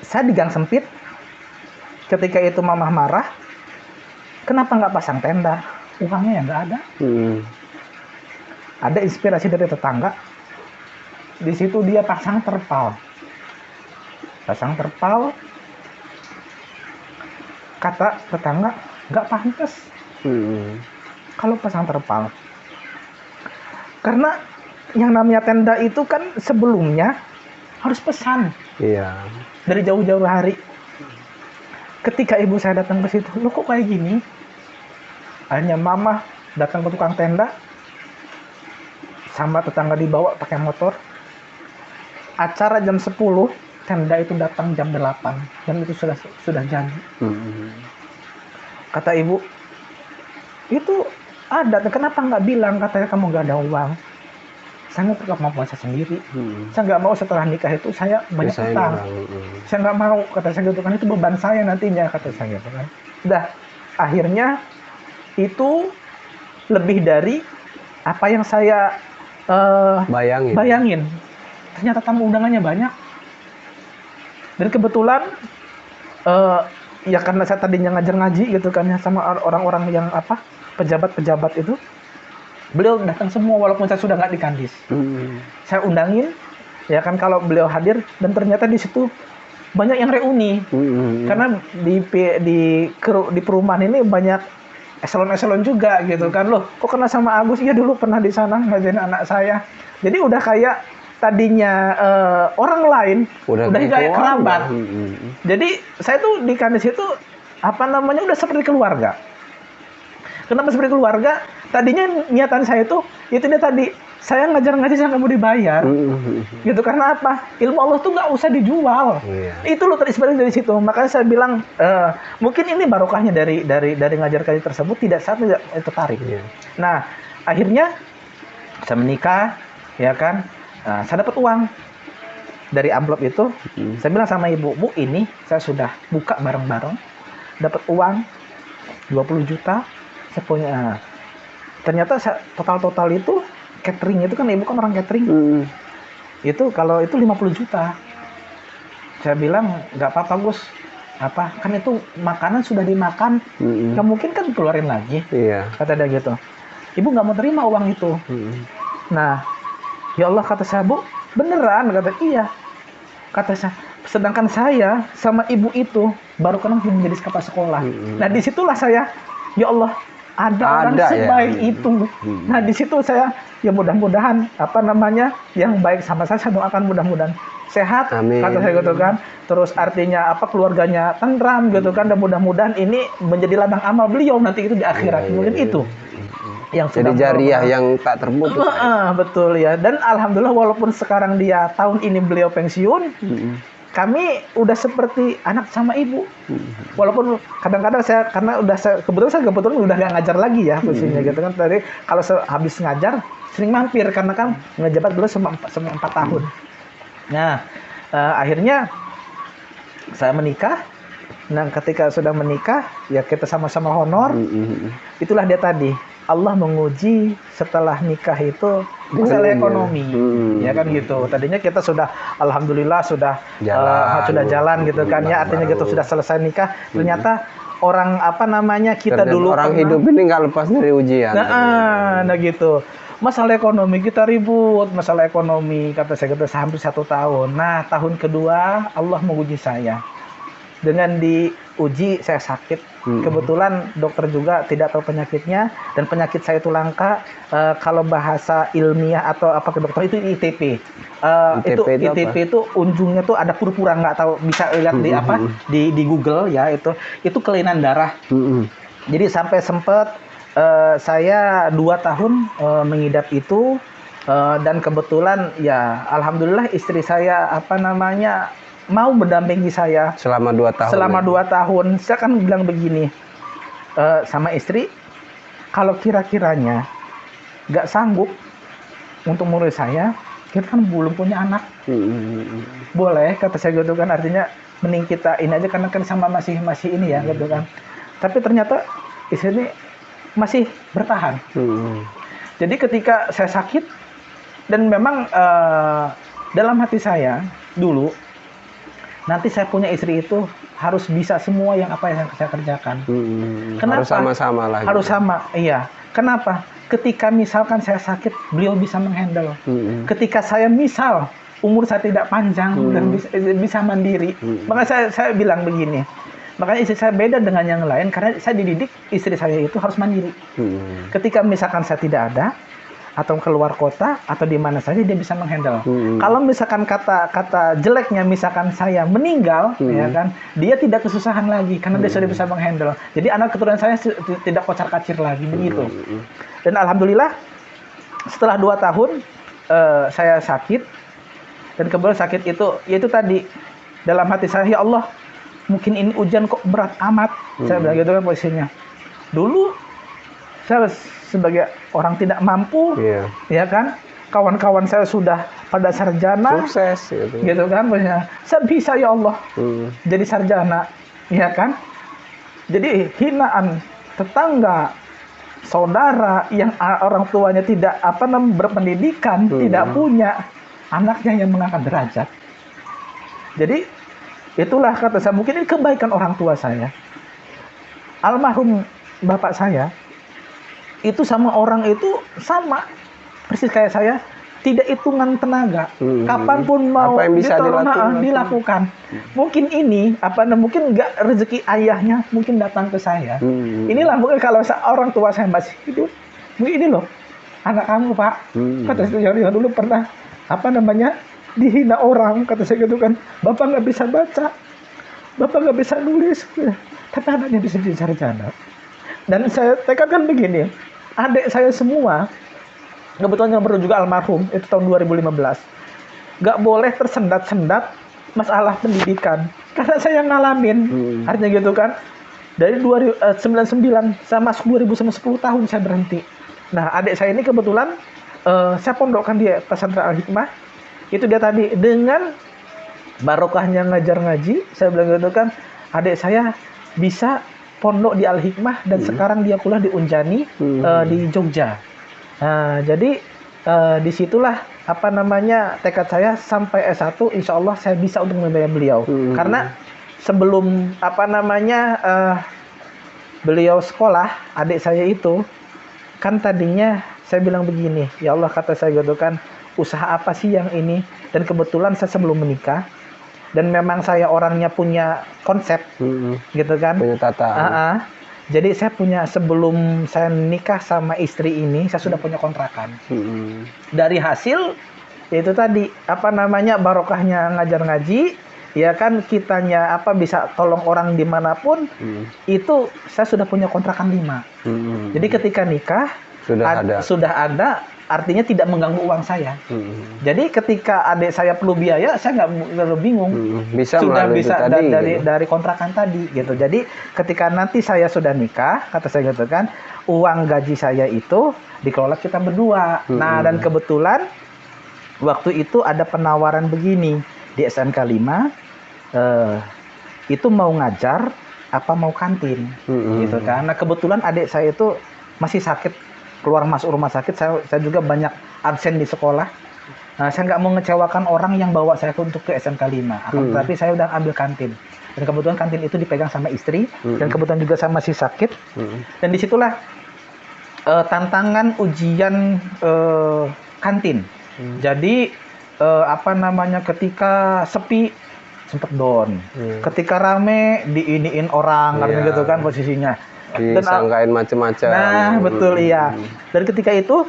Saya di gang sempit. Ketika itu mama marah, kenapa nggak pasang tenda? Uangnya ya nggak ada. Ada inspirasi dari tetangga. Di situ dia pasang terpal. Kata tetangga, nggak pantas kalau pasang terpal. Karena yang namanya tenda itu kan sebelumnya harus pesan. Iya. Dari jauh-jauh hari. Ketika ibu saya datang ke situ, lo kok kayak gini? Akhirnya mama datang ke tukang tenda, sama tetangga dibawa pakai motor. Acara jam 10, tenda itu datang jam 8, dan itu sudah jadi. Kata ibu, itu ada, kenapa nggak bilang? Katanya kamu nggak ada uang. Saya nggak kemampuan saya sendiri. Saya nggak mau setelah nikah itu saya banyak utang. Saya nggak mau, kata saya gitu kan, itu beban saya nantinya, kata saya gitu kan. Udah, akhirnya itu lebih dari apa yang saya bayangin. Ternyata tamu undangannya banyak. Dan kebetulan ya karena saya tadinya ngajar ngaji gitu kan ya sama orang-orang yang pejabat-pejabat itu. Beliau datang semua walaupun saya sudah nggak di Kandis. Saya undangin, ya kan, kalau beliau hadir, dan ternyata di situ banyak yang reuni. Karena di perumahan ini banyak eselon-eselon juga gitu kan. Loh, kok kenal sama Agus? Iya, dulu pernah di sana ngajarin anak saya. Jadi udah kayak tadinya orang lain, udah kayak kerabat. Jadi saya tuh di Kandis itu udah seperti keluarga. Kenapa seperti keluarga? Tadinya niatan saya itu dia tadi, saya ngajar ngaji saya nggak mau dibayar, gitu. Karena apa? Ilmu Allah tuh nggak usah dijual. Itu loh terinspirasi dari situ. Makanya saya bilang mungkin ini barokahnya dari ngajar ngaji tersebut, tidak tertarik. Nah, akhirnya saya menikah, ya kan. Saya dapat uang dari amplop itu. Saya bilang sama ibu, Bu, ini saya sudah buka bareng-bareng, dapat uang 20 juta. Saya punya. Ternyata total itu catering itu kan, ibu kan orang catering. Itu kalau itu 50 juta. Saya bilang nggak apa-apa Gus. Kan itu makanan sudah dimakan, nggak mungkin kan keluarin lagi. Kata dia gitu. Ibu nggak mau terima uang itu. Nah, ya Allah, kata saya, Bu, beneran? Kata iya. Kata saya, sedangkan saya sama ibu itu baru kenal menjadi kepala sekolah. Nah, disitulah saya ya Allah, ada orang Ada, ya. sebaik itu. Nah, di situ saya ya mudah-mudahan apa namanya yang baik sama saya doakan mudah-mudahan sehat, Amin. kata saya gitu kan. Terus artinya apa keluarganya tentram gitu kan, dan mudah-mudahan ini menjadi ladang amal beliau nanti itu di akhirat. Mungkin itu yang Jadi sudah jariah berubah. yang tak terputus. Betul ya. Dan alhamdulillah walaupun sekarang dia tahun ini beliau pensiun, kami udah seperti anak sama ibu. Walaupun kadang-kadang saya karena kebetulan udah nggak ngajar lagi ya posisinya gitu kan. Tadi kalau habis ngajar sering mampir karena kan ngejabat dulu selama 4 tahun. Nah, akhirnya saya menikah. Nah, ketika sudah menikah, ya kita sama-sama honor. Itulah dia tadi. Allah menguji setelah nikah itu masalah ekonomi, ya kan gitu. Tadinya kita sudah, alhamdulillah sudah jalan gitu kan ya. Artinya gitu sudah selesai nikah. Ternyata orang apa namanya kita Dan dulu orang pernah- hidup ini nggak lepas dari ujian. Nah gitu. Masalah ekonomi kita ribut, masalah ekonomi kata saya kata hampir 1 tahun. Nah tahun kedua Allah menguji saya. Dengan diuji saya sakit. Kebetulan dokter juga tidak tahu penyakitnya dan penyakit saya itu langka. Kalau bahasa ilmiah atau apa ke dokter itu ITP. ITP itu unjungnya tuh ada pura-pura nggak tahu bisa lihat di apa di Google ya itu kelainan darah. Jadi sampai sempet saya 2 tahun mengidap itu dan kebetulan ya alhamdulillah istri saya apa namanya mau mendampingi saya Selama 2 tahun. selama 2 tahun. Saya kan bilang begini sama istri, kalau kira-kiranya nggak sanggup untuk mengurus saya, kita kan belum punya anak. Boleh kata saya gitu kan, artinya mending kita ini aja karena kan sama masih ini ya gitu kan. Tapi ternyata istri ini masih bertahan. Jadi ketika saya sakit dan memang dalam hati saya dulu nanti saya punya istri itu harus bisa semua yang apa yang saya kerjakan. Kenapa? Harus sama-sama lah. Harus sama, iya. Kenapa? Ketika misalkan saya sakit, beliau bisa menghandle. Ketika saya misal umur saya tidak panjang dan bisa mandiri, maka saya bilang begini. Makanya istri saya beda dengan yang lain karena saya dididik istri saya itu harus mandiri. Ketika misalkan saya tidak ada atau keluar kota atau di mana saja dia bisa menghandle. Kalau misalkan kata jeleknya misalkan saya meninggal, ya kan, dia tidak kesusahan lagi karena dia sudah bisa menghandle. Jadi anak keturunan saya tidak kocar-kacir lagi begitu. Dan alhamdulillah setelah 2 tahun saya sakit dan kebetulan sakit itu yaitu tadi dalam hati saya ya Allah mungkin ini ujian kok berat amat. Saya bilang gitu kan posisinya. Dulu saya sebagai orang tidak mampu, ya kan, kawan-kawan saya sudah pada sarjana, sukses gitu kan, maksudnya saya bisa ya Allah jadi sarjana, ya kan, jadi hinaan tetangga, saudara yang orang tuanya tidak berpendidikan, tidak punya anaknya yang mengangkat derajat. Jadi itulah kata saya mungkin ini kebaikan orang tua saya. Almarhum bapak saya itu sama orang itu sama persis kayak saya, tidak hitungan tenaga, kapanpun mau apa yang bisa dilakukan. Mungkin ini mungkin nggak rezeki ayahnya mungkin datang ke saya. Inilah mungkin kalau orang tua saya masih hidup, mungkin ini loh anak kamu pak, kata saya yang dulu pernah dihina orang, kata saya gitu kan, bapak nggak bisa baca, bapak nggak bisa nulis, tapi anaknya bisa jadi sarjana. Dan saya tekadkan begini, adik saya semua, kebetulan yang baru juga almarhum, itu tahun 2015, nggak boleh tersendat-sendat masalah pendidikan. Karena saya ngalamin, artinya gitu kan, dari 99, saya masuk 2000 sama 10 tahun saya berhenti. Nah, adik saya ini kebetulan, saya pondokkan di pesantren Al-Hikmah, itu dia tadi, dengan barokahnya ngajar ngaji, saya bilang gitu kan, adik saya bisa pondok di Al-Hikmah dan sekarang dia kuliah di Unjani di Jogja. Nah, jadi disitulah tekad saya sampai S1 insya Allah saya bisa untuk membiayai beliau. Karena sebelum beliau sekolah, adik saya itu kan tadinya saya bilang begini, ya Allah kata saya gitu kan, usaha apa sih yang ini? Dan kebetulan saya sebelum menikah dan memang saya orangnya punya konsep, gitu kan, punya tata. Jadi saya punya, sebelum saya nikah sama istri ini, saya sudah punya kontrakan. Dari hasil itu tadi apa namanya, barokahnya ngajar ngaji, ya kan, kitanya apa bisa tolong orang dimanapun, itu saya sudah punya kontrakan 5. Jadi ketika nikah sudah ada, artinya tidak mengganggu uang saya. Jadi ketika adik saya perlu biaya, saya nggak bingung. Sudah bisa dari kontrakan tadi gitu. Jadi ketika nanti saya sudah nikah, kata saya gitu kan, uang gaji saya itu dikelola kita berdua. Nah, dan kebetulan waktu itu ada penawaran begini di SMK 5, itu mau ngajar apa mau kantin, gitu kan. Nah, kebetulan adik saya itu masih sakit, keluar masuk rumah sakit. Saya juga banyak absen di sekolah. Nah, saya nggak mau ngecewakan orang yang bawa saya untuk ke SMK 5. Tapi saya udah ambil kantin. Dan kebetulan kantin itu dipegang sama istri. Dan kebetulan juga saya masih sakit. Dan disitulah tantangan ujian kantin. Jadi apa namanya, ketika sepi sempet down. Ketika rame diiniin orang, gitu kan posisinya. Disangkain macam-macam. Nah, betul, iya. Dan ketika itu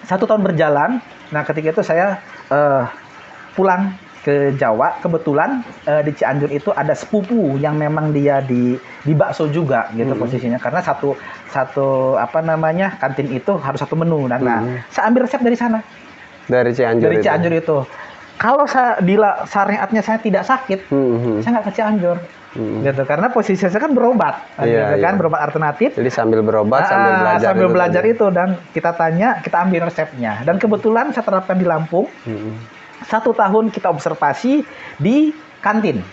1 tahun berjalan. Nah, ketika itu saya pulang ke Jawa. Kebetulan di Cianjur itu ada sepupu yang memang dia di bakso juga gitu posisinya. Karena satu apa namanya, kantin itu harus 1 menu. Nah, saya ambil resep dari sana. Dari Cianjur itu. Kalau saya syariatnya saya tidak sakit, saya nggak ke Cianjur. Gitu, karena posisi saya kan berobat, gitu kan, berobat alternatif. Jadi sambil berobat sambil belajar itu, dan kita tanya, kita ambil resepnya. Dan kebetulan saya terapkan di Lampung. 1 tahun kita observasi di kantin.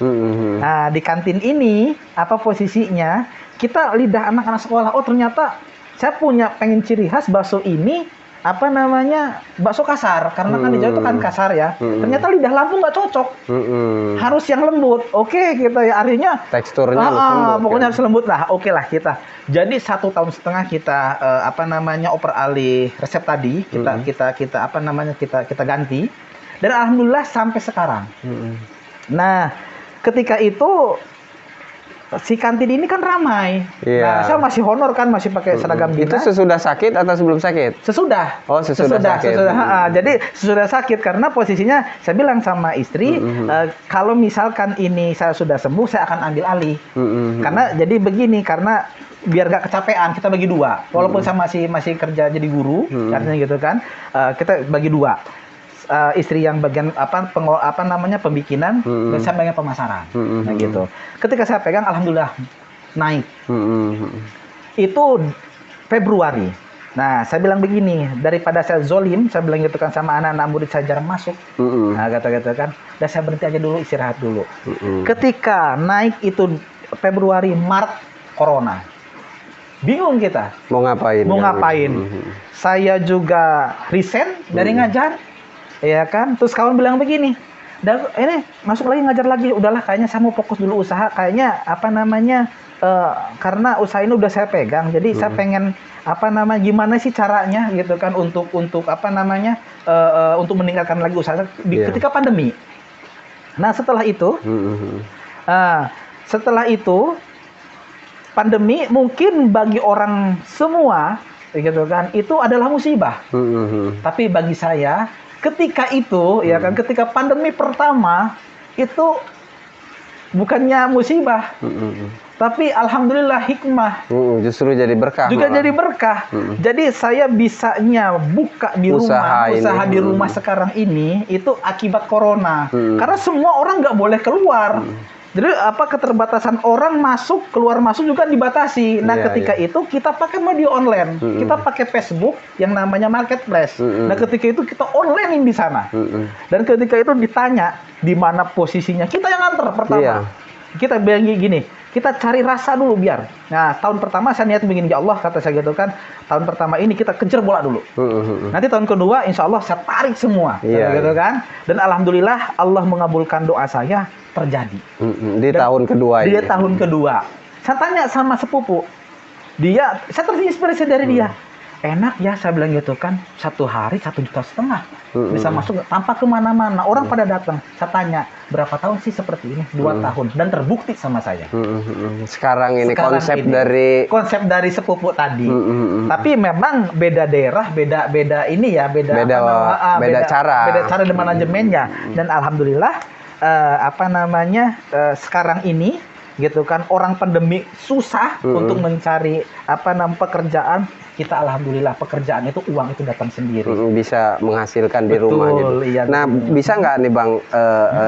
Nah, di kantin ini apa posisinya? Kita lidah anak-anak sekolah. Oh, ternyata saya pengen ciri khas bakso ini, apa namanya, bakso kasar, karena kan di Jawa itu kan kasar ya. Ternyata lidah Lampung nggak cocok, harus yang lembut. Oke, kita ya, artinya teksturnya lembut, pokoknya harus lembut lah. Oke lah kita. Jadi 1,5 tahun kita apa namanya, oper alih resep tadi, kita apa namanya, kita ganti, dan alhamdulillah sampai sekarang. Nah, ketika itu si kantin ini kan ramai. Nah, saya masih honor kan, masih pakai seragam dinas. Itu sesudah sakit atau sebelum sakit? Sesudah. Oh, sesudah sakit. Jadi sesudah sakit, karena posisinya saya bilang sama istri, kalau misalkan ini saya sudah sembuh, saya akan ambil alih. Karena jadi begini, karena biar gak kecapean, kita bagi 2. Walaupun saya masih kerja jadi guru, artinya gitu kan, kita bagi 2. Istri yang bagian apa namanya, pembikinan, dan saya bagian pemasaran. Nah, gitu. Ketika saya pegang, alhamdulillah naik. Itu Februari. Nah, saya bilang begini, daripada saya zolim, saya bilang gitu kan sama anak-anak murid saya, jarang masuk. Nah, kata-kata kan, dan saya berhenti aja dulu, istirahat dulu. Ketika naik itu Februari, Maret, Corona. Bingung kita. Mau ngapain? Saya juga resign dari ngajar. Ya kan, terus kawan bilang begini, ini masuk lagi ngajar lagi, udahlah kayaknya saya mau fokus dulu usaha, kayaknya apa namanya, karena usaha ini udah saya pegang, jadi saya pengen apa namanya, gimana sih caranya gitu kan, untuk apa namanya, untuk meningkatkan lagi usaha ketika pandemi. Nah, setelah itu pandemi mungkin bagi orang semua gitu kan, itu adalah musibah. Tapi bagi saya, ketika itu, ya kan, ketika pandemi pertama itu bukannya musibah, tapi alhamdulillah hikmah. Justru jadi berkah. Jadi berkah. Jadi saya bisanya buka di usaha di rumah sekarang ini itu akibat corona. Karena semua orang nggak boleh keluar. Jadi apa, keterbatasan orang keluar masuk juga dibatasi. Nah, ketika itu kita pakai media online. Kita pakai Facebook yang namanya marketplace. Nah, ketika itu kita online di sana. Dan ketika itu ditanya di mana posisinya, kita yang nganter pertama. Kita bilang gini, kita cari rasa dulu biar. Nah, tahun pertama saya niat begini, ya Allah, kata saya gitu kan, tahun pertama ini kita kejar bola dulu. Nanti tahun kedua insya Allah saya tarik semua, gitu kan. Dan alhamdulillah Allah mengabulkan doa saya, terjadi. Di tahun kedua ini. Di tahun kedua. Saya tanya sama sepupu, saya terinspirasi dari dia. enak ya saya bilang gitu kan, 1 hari 1,5 juta bisa masuk tanpa kemana-mana, orang pada datang. Saya tanya berapa tahun sih seperti ini, 2 tahun, dan terbukti sama saya. Sekarang ini konsep dari sepupu tadi. Tapi memang beda daerah, beda ini ya, beda cara di manajemennya. Dan alhamdulillah sekarang ini gitu kan, orang pandemi susah untuk mencari pekerjaan. Kita alhamdulillah pekerjaan itu, uang itu datang sendiri, bisa menghasilkan di rumah gitu. Iya, nah bisa nggak nih Bang,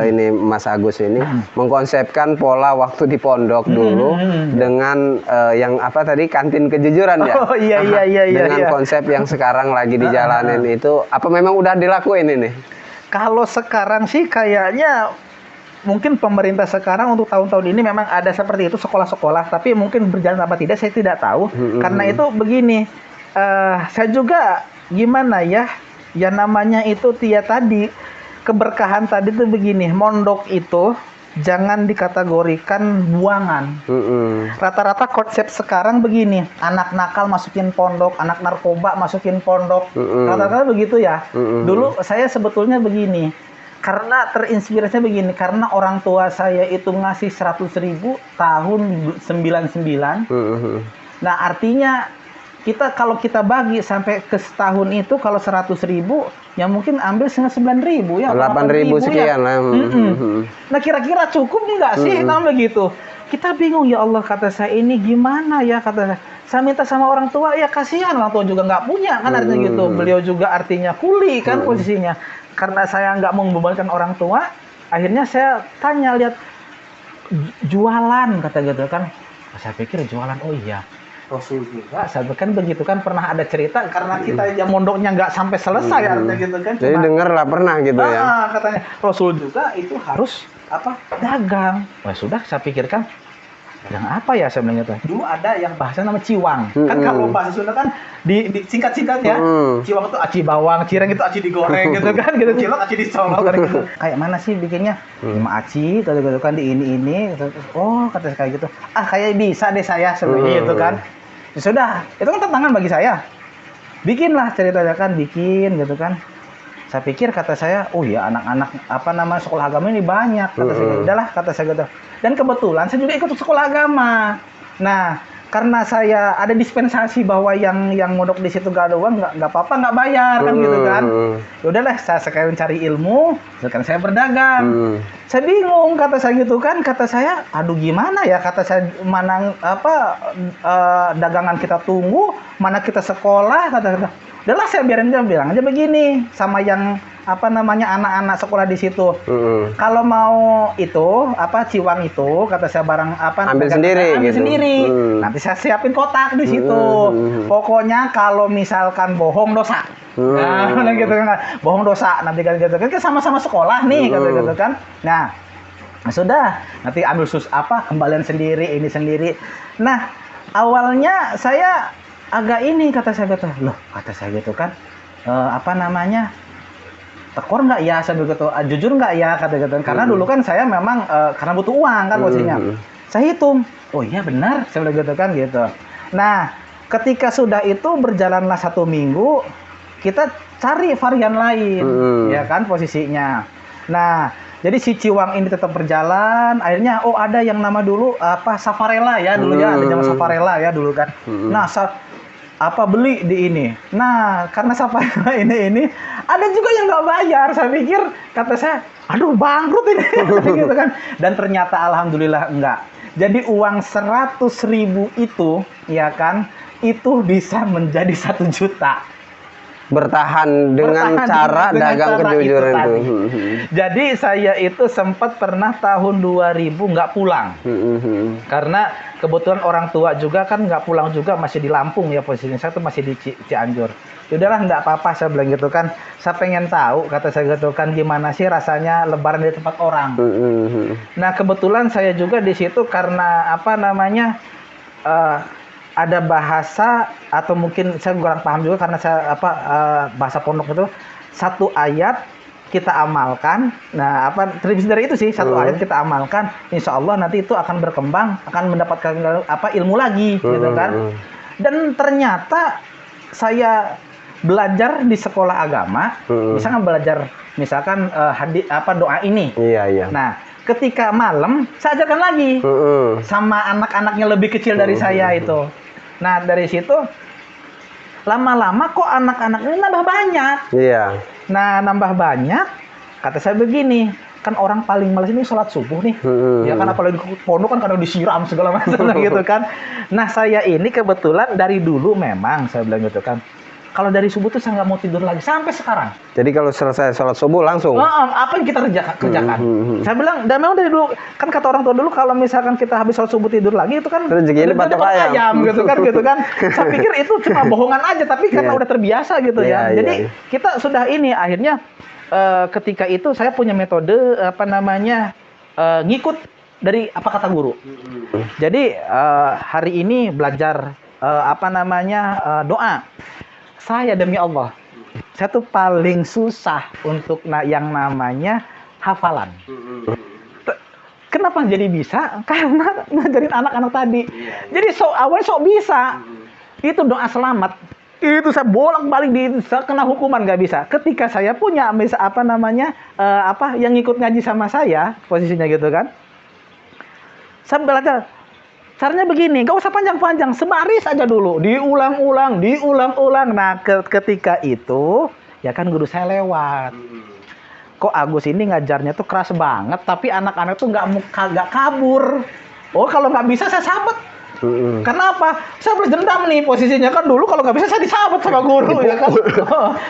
ini Mas Agus ini mengkonsepkan pola waktu di pondok dulu dengan yang apa tadi, kantin kejujuran ya? Oh iya dengan konsep yang sekarang lagi dijalanin itu, apa memang udah dilakuin ini? Kalau sekarang sih kayaknya mungkin pemerintah sekarang untuk tahun-tahun ini memang ada seperti itu, sekolah-sekolah, tapi mungkin berjalan apa tidak saya tidak tahu. Karena itu begini, saya juga gimana ya namanya itu tadi keberkahan tadi itu begini, mondok itu jangan dikategorikan buangan. Rata-rata konsep sekarang begini, anak nakal masukin pondok, anak narkoba masukin pondok, rata-rata begitu ya. Dulu saya sebetulnya begini, karena terinspirasinya begini, karena orang tua saya itu ngasih 100.000 tahun 99. Nah artinya kalau kita bagi sampai ke setahun itu, kalau 100.000 ya mungkin ambil 9.000 ya, 8.000 sekian lah. Nah kira-kira cukup nggak sih kalau begitu? Kita bingung, ya Allah, kata saya, ini gimana ya, kata saya minta sama orang tua, ya kasihan orang tua juga nggak punya kan, artinya gitu. Beliau juga artinya kuli kan posisinya. Karena saya nggak mau membebankan orang tua, akhirnya saya tanya, lihat jualan, kata gitu kan. Saya pikir jualan, oh iya, Rasul juga saya kan begitu kan, pernah ada cerita, karena kita yang mondoknya nggak sampai selesai artinya gitu kan. Jadi denger lah pernah gitu ya. Katanya Rasul juga itu harus dagang. Wah sudah, saya pikirkan yang apa ya, saya bilang gitu. Dulu ada yang bahasa nama ciwang. Kan kalau bahasa Sunda kan di singkat-singkat ya. Ciwang itu aci bawang, cireng itu aci digoreng gitu kan, gitu. Cilok aci dicolok gitu. Kayak mana sih bikinnya? 5 aci gitu kan, di ini. Oh, kata saya kayak gitu. Kayak bisa deh saya sebenarnya gitu kan. Ya sudah, itu kan tantangan bagi saya. Bikinlah ceritanya kan, bikin gitu kan. Saya pikir, kata saya, oh ya anak-anak sekolah agama ini banyak, kata saya. Udahlah, kata saya gitu. Dan kebetulan saya juga ikut sekolah agama. Nah, karena saya ada dispensasi bahwa yang mondok di situ gak ada uang, nggak apa-apa, nggak bayar kan gitu kan. Ya udahlah, saya sekalian cari ilmu, sekarang saya berdagang. Saya bingung, kata saya gitu kan, kata saya, aduh gimana ya, kata saya, mana dagangan kita tunggu, mana kita sekolah, kata. Udahlah, saya biarin aja, bilang aja begini sama yang anak-anak sekolah di situ. Kalau mau itu ciwang itu, kata saya, barang ambil sendiri gitu. Nanti saya siapin kotak di situ. Pokoknya kalau misalkan bohong dosa. Nah, gitu kan. Bohong dosa, nanti kan gitu kan, sama-sama sekolah nih, kata gitu kan. Nah, sudah, nanti ambil kembalian sendiri, ini sendiri. Nah, awalnya saya agak ini, kata saya gitu. Loh, kata saya gitu kan. Tekor nggak ya, saya begitu, jujur nggak ya, kata gitu. Karena dulu kan saya memang karena butuh uang kan posisinya. Saya hitung, oh iya benar, saya bilang gitu kan gitu. Nah, ketika sudah itu berjalanlah 1 minggu, kita cari varian lain, ya kan posisinya. Nah, jadi si ciwang ini tetap berjalan. Akhirnya ada yang nama dulu Safarella ya dulu ya, ada zaman Safarella ya dulu kan. Nah, beli di ini. Nah, karena Safarella ini ada juga yang nggak bayar. Saya pikir, kata saya, aduh bangkrut ini gitu kan. Dan ternyata alhamdulillah enggak. Jadi uang 100.000 itu, ya kan, itu bisa menjadi 1 juta. Bertahan dengan cara dagang kejujuran itu. Jadi saya itu sempat pernah tahun 2000 nggak pulang. Karena kebetulan orang tua juga kan nggak pulang juga, masih di Lampung ya posisinya. Saya tuh masih di Cianjur. Yaudahlah, nggak apa-apa, saya bilang gitu kan. Saya pengen tahu, kata saya gitu kan, gimana sih rasanya lebaran di tempat orang. Nah, kebetulan saya juga di situ karena ada bahasa, atau mungkin saya kurang paham juga karena saya bahasa pondok itu, 1 ayat kita amalkan. Nah, terlebih dari itu sih, 1 ayat kita amalkan, insya Allah nanti itu akan berkembang, akan mendapatkan ilmu lagi gitu kan. Dan ternyata saya belajar di sekolah agama, misalkan belajar doa ini. Iya, iya. Nah, ketika malam saya ajarkan lagi sama anak-anaknya lebih kecil dari saya itu. Nah, dari situ lama-lama kok anak-anak ini nambah banyak. Iya. Nah, nambah banyak, kata saya begini, kan orang paling malas ini sholat subuh nih. Ya kan, apalagi di pondok kan kadang disiram segala macam gitu kan. Nah, saya ini kebetulan dari dulu memang saya bilang gitu kan, kalau dari subuh tuh saya nggak mau tidur lagi sampai sekarang. Jadi kalau selesai sholat subuh langsung? Apa yang kita kerjakan? Saya bilang, dan memang dari dulu, kan kata orang tua dulu kalau misalkan kita habis sholat subuh tidur lagi itu kan rezeki ini patok ayam gitu kan. Saya pikir itu cuma bohongan aja, tapi karena udah terbiasa gitu ya. Jadi kita sudah ini akhirnya ketika itu saya punya metode ngikut dari apa kata guru. Jadi hari ini belajar doa. Saya demi Allah, saya tuh paling susah untuk yang namanya hafalan. Kenapa jadi bisa? Karena ngajarin anak-anak tadi. Jadi awalnya sok bisa. Itu doa selamat. Itu saya bolak-balik saya kena hukuman nggak bisa. Ketika saya punya yang ikut ngaji sama saya, posisinya gitu kan. Saya belajar. Caranya begini, nggak usah panjang-panjang, sebaris aja dulu, diulang-ulang. Nah, ketika itu, ya kan guru saya lewat. Kok Agus ini ngajarnya tuh keras banget, tapi anak-anak tuh nggak kabur. Oh, kalau nggak bisa saya sabet. Kenapa? Saya balas dendam nih posisinya kan, dulu kalau nggak bisa saya disabet sama guru ya kan,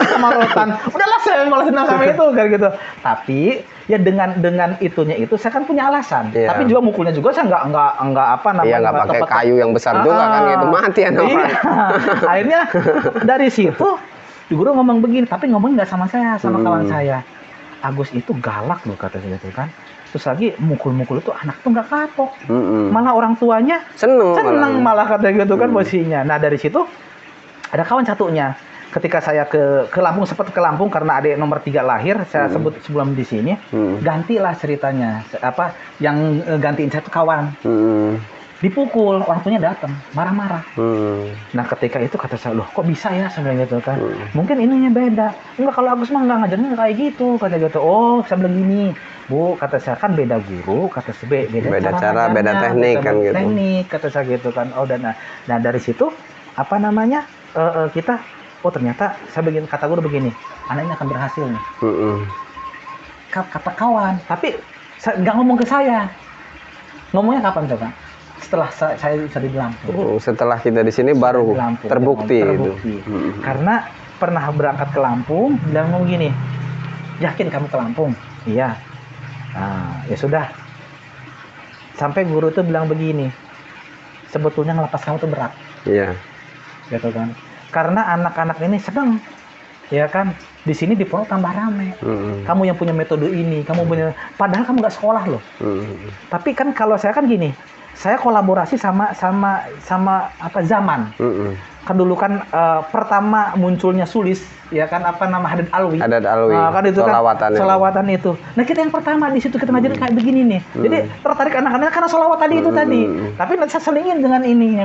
sama rotan. Udahlah saya balas dendam sama itu kayak gitu. Tapi ya dengan itunya itu saya kan punya alasan. Tapi juga mukulnya juga saya nggak pakai kayu yang besar juga kan gitu, mati anak orang. Akhirnya dari situ guru ngomong begini, tapi ngomong nggak sama saya, sama kawan saya. Agus itu galak loh kata saya gitu kan. Terus lagi mukul-mukul itu anak tuh nggak kapok, malah orang tuanya seneng malah kata gitu kan posisinya. Nah dari situ ada kawan satunya. Ketika saya ke Lampung, sempat ke Lampung karena adik nomor 3 lahir, saya sebut sebelum di sini, gantilah ceritanya. Yang gantiin saya tuh kawan. Dipukul, orang tuanya datang, marah-marah. Nah ketika itu kata saya, loh kok bisa ya sebenarnya gitu kan? Mungkin ininya beda. Enggak, kalau Agus mah nggak ngajarnya kayak gitu, kata gitu. Oh, saya bilang gini, Bu, kata saya kan beda guru, kata saya beda cara, beda teknik kan gitu. Teknik, kata saya gitu kan. Oh, dan nah dari situ kita, oh ternyata saya kata guru begini, anak ini akan berhasil nih. Kata kawan, tapi nggak ngomong ke saya. Ngomongnya kapan coba? Setelah saya bisa di Lampung. Setelah kita di sini baru terbukti. Karena pernah berangkat ke Lampung, bilang ngomong gini, yakin kamu ke Lampung? Iya. Nah, ya sudah. Sampai guru itu bilang begini, sebetulnya ngelepas kamu itu berat. Iya. Gitu kan. Karena anak-anak ini senang, ya kan. Di sini di pondok tambah rame. Kamu yang punya metode ini, padahal kamu nggak sekolah loh. Tapi kan kalau saya kan gini, saya kolaborasi sama zaman. Kan dulu kan pertama munculnya Sulis, ya kan Hadad Alwi. Hadad Alwi. Kan itu solawatan itu. Nah kita yang pertama di situ kita ngajarin kayak begini nih. Jadi tertarik anak-anak karena solawat tadi itu tadi. Tapi nanti saya selingin dengan ini.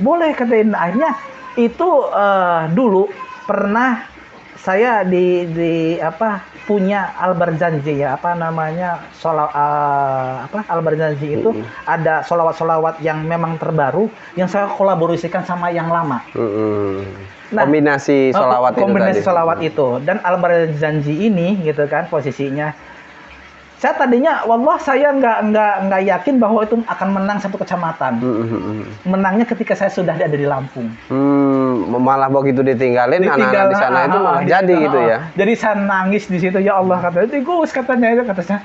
Boleh katain. Akhirnya itu dulu pernah saya punya Al-Barzanji ya Al-Barzanji itu ada solawat-solawat yang memang terbaru yang saya kolaborasikan sama yang lama. Nah, kombinasi solawat itu dan Al-Barzanji ini gitu kan posisinya. Saya tadinya, wallah saya nggak yakin bahwa itu akan menang satu kecamatan. Menangnya ketika saya sudah ada di Lampung. Malah begitu ditinggalin anak-anak di sana itu malah jadi gitu ya. Jadi saya nangis di situ, ya Allah katanya, Gus katanya itu kata saya,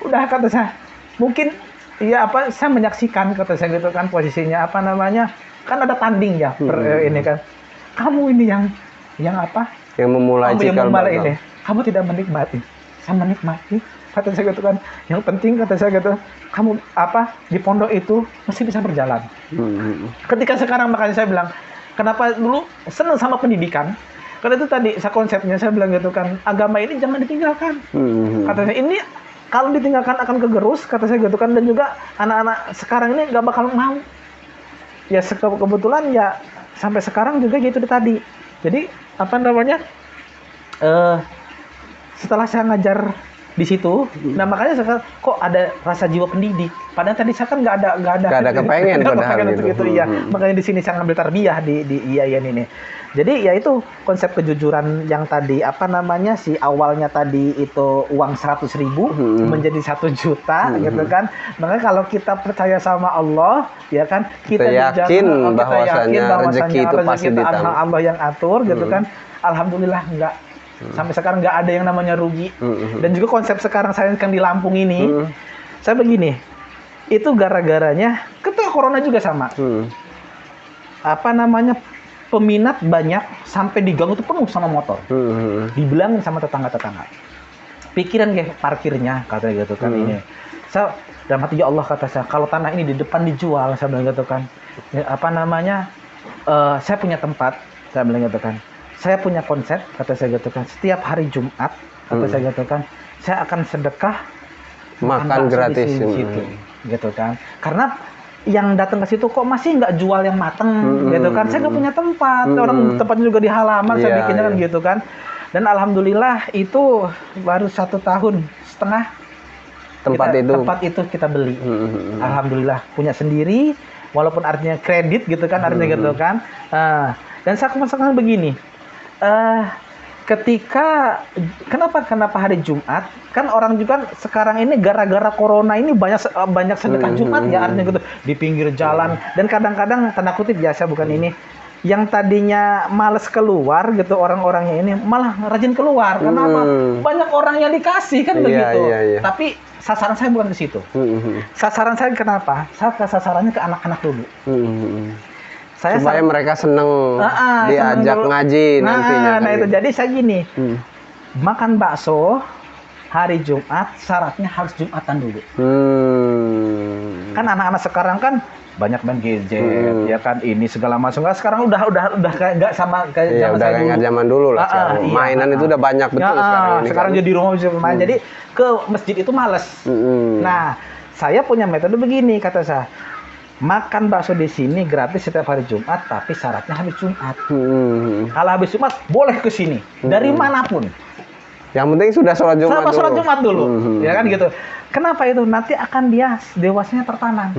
udah kata saya, mungkin ya saya menyaksikan kata saya gitu kan posisinya kan ada tanding ya ini kan. Kamu ini yang memulai cikal bakal ini. Kamu tidak menikmati, saya menikmati. Kata saya gitu kan, yang penting kata saya gitu, kamu di pondok itu masih bisa berjalan. Ketika sekarang makanya saya bilang, kenapa dulu senang sama pendidikan? Karena itu tadi konsepnya saya bilang gitu kan, agama ini jangan ditinggalkan. Kata saya ini kalau ditinggalkan akan kegerus, kata saya gitu kan, dan juga anak-anak sekarang ini nggak bakal mau. Ya kebetulan ya sampai sekarang juga gitu tadi. Jadi apa namanya? Setelah saya ngajar di situ, nah makanya saya kok ada rasa jiwa pendidik. Padahal tadi saya kan nggak ada kepengen padahal untuk itu. Iya. Makanya di sini saya ngambil tarbiyah di IAIN ini. Jadi ya itu konsep kejujuran yang tadi apa namanya si awalnya tadi itu uang 100.000 menjadi 1 juta gitu kan. Makanya kalau kita percaya sama Allah ya kan kita yakin bahwasanya rezeki itu pasti ditanggung Allah yang atur gitu kan. Alhamdulillah enggak. Sampai sekarang nggak ada yang namanya rugi. Dan juga konsep sekarang saya kan di Lampung ini, saya begini, itu gara-garanya, ketika corona juga sama. Apa namanya, peminat banyak, sampai di gang itu penuh sama motor. Dibilangin sama tetangga-tetangga. Pikiran kayak parkirnya, katanya gitu kan ini. Saya, dalam hati ya Allah kata saya, kalau tanah ini di depan dijual, saya bilang gitu kan. Ya, apa namanya, saya punya tempat, saya bilang gitu kan. Saya punya konsep, kata saya gitu kan, setiap hari Jumat, kata saya gitu kan, saya akan sedekah makan gratis di situ, gitu kan. Karena yang datang ke situ kok masih nggak jual yang mateng, gitu kan. Saya nggak punya tempat, orang tempatnya juga di halaman, saya bikinnya kan gitu kan. Dan alhamdulillah itu baru 1,5 tahun tempat itu kita beli. Alhamdulillah punya sendiri, walaupun artinya kredit gitu kan, artinya gitu kan. Dan saya sekarang begini. Ketika kenapa hari Jumat kan orang juga sekarang ini gara-gara corona ini banyak sedekah Jumat ya artinya gitu di pinggir jalan dan kadang-kadang tanda kutip biasa bukan ini yang tadinya males keluar gitu orang-orangnya ini malah rajin keluar karena apa banyak orang yang dikasih kan begitu tapi sasaran saya bukan ke situ sasaran saya kenapa sasarannya ke anak-anak dulu supaya mereka seneng diajak ngaji nantinya. Nah itu jadi saya gini, makan bakso hari Jumat syaratnya harus Jumatan dulu. Kan anak-anak sekarang kan banyak main gadget, ya kan ini segala macam. Sekarang udah kayak nggak sama kayak zaman saya dulu. Zaman dulu lah. Mainan itu udah banyak betul sekarang. Sekarang jadi rumah bisa main. Jadi ke masjid itu males. Nah saya punya metode begini kata saya. Makan bakso di sini gratis setiap hari Jumat, tapi syaratnya habis Jumat. Kalau habis Jumat boleh ke sini dari manapun. Yang penting sudah sholat Jumat dulu. Sholat Jumat dulu, ya kan gitu. Kenapa itu? Nanti akan dia dewasanya tertanam.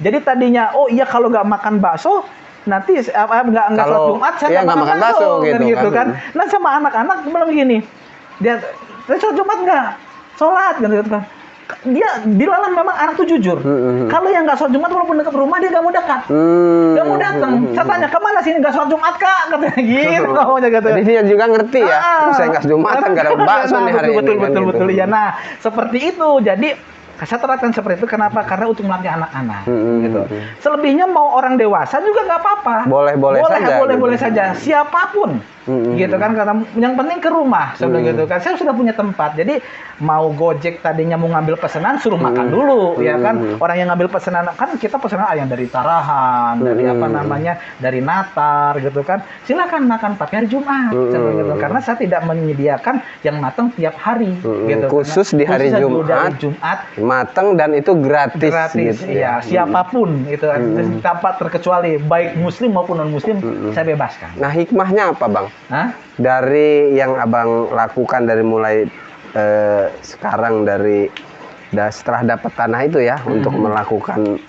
Jadi tadinya, oh iya kalau nggak makan bakso, nanti nggak sholat Jumat, saya nggak makan bakso, gitu kan. Nah sama anak-anak bilang begini, dia sholat Jumat nggak, sholat gitu kan. Dia dilalang memang anak tuh jujur. Kalau yang nggak sholat Jumat walaupun dekat rumah dia nggak mau dekat, nggak mau datang. Saya tanya kemana sih nggak sholat Jumat kak? Katanya gitu. Jadi dia juga ngerti ya. Saya nggak Jumatan nggak ada bakso nih hari ini. Betul ya. Nah seperti itu. Jadi saya terapkan seperti itu. Kenapa? Karena untuk melatih anak-anak. Gitu. Selebihnya mau orang dewasa juga nggak apa-apa. Boleh saja. Siapapun. Gitu kan. Karena yang penting ke rumah. Gitu kan. Saya sudah punya tempat. Jadi mau Gojek tadinya mau ngambil pesanan suruh makan dulu, ya kan. Orang yang ngambil pesanan kan kita pesanan ayam dari Tarahan, dari apa namanya, dari Natar gitu kan. Silakan makan tapi hari Jumat. Gitu. Karena saya tidak menyediakan yang matang tiap hari. Gitu. Khusus di hari Jumat. Matang dan itu gratis gitu, iya. Siapapun itu tanpa terkecuali baik muslim maupun non muslim saya bebaskan. Nah hikmahnya apa bang? Dari yang abang lakukan dari mulai sekarang setelah dapat tanah itu ya untuk melakukan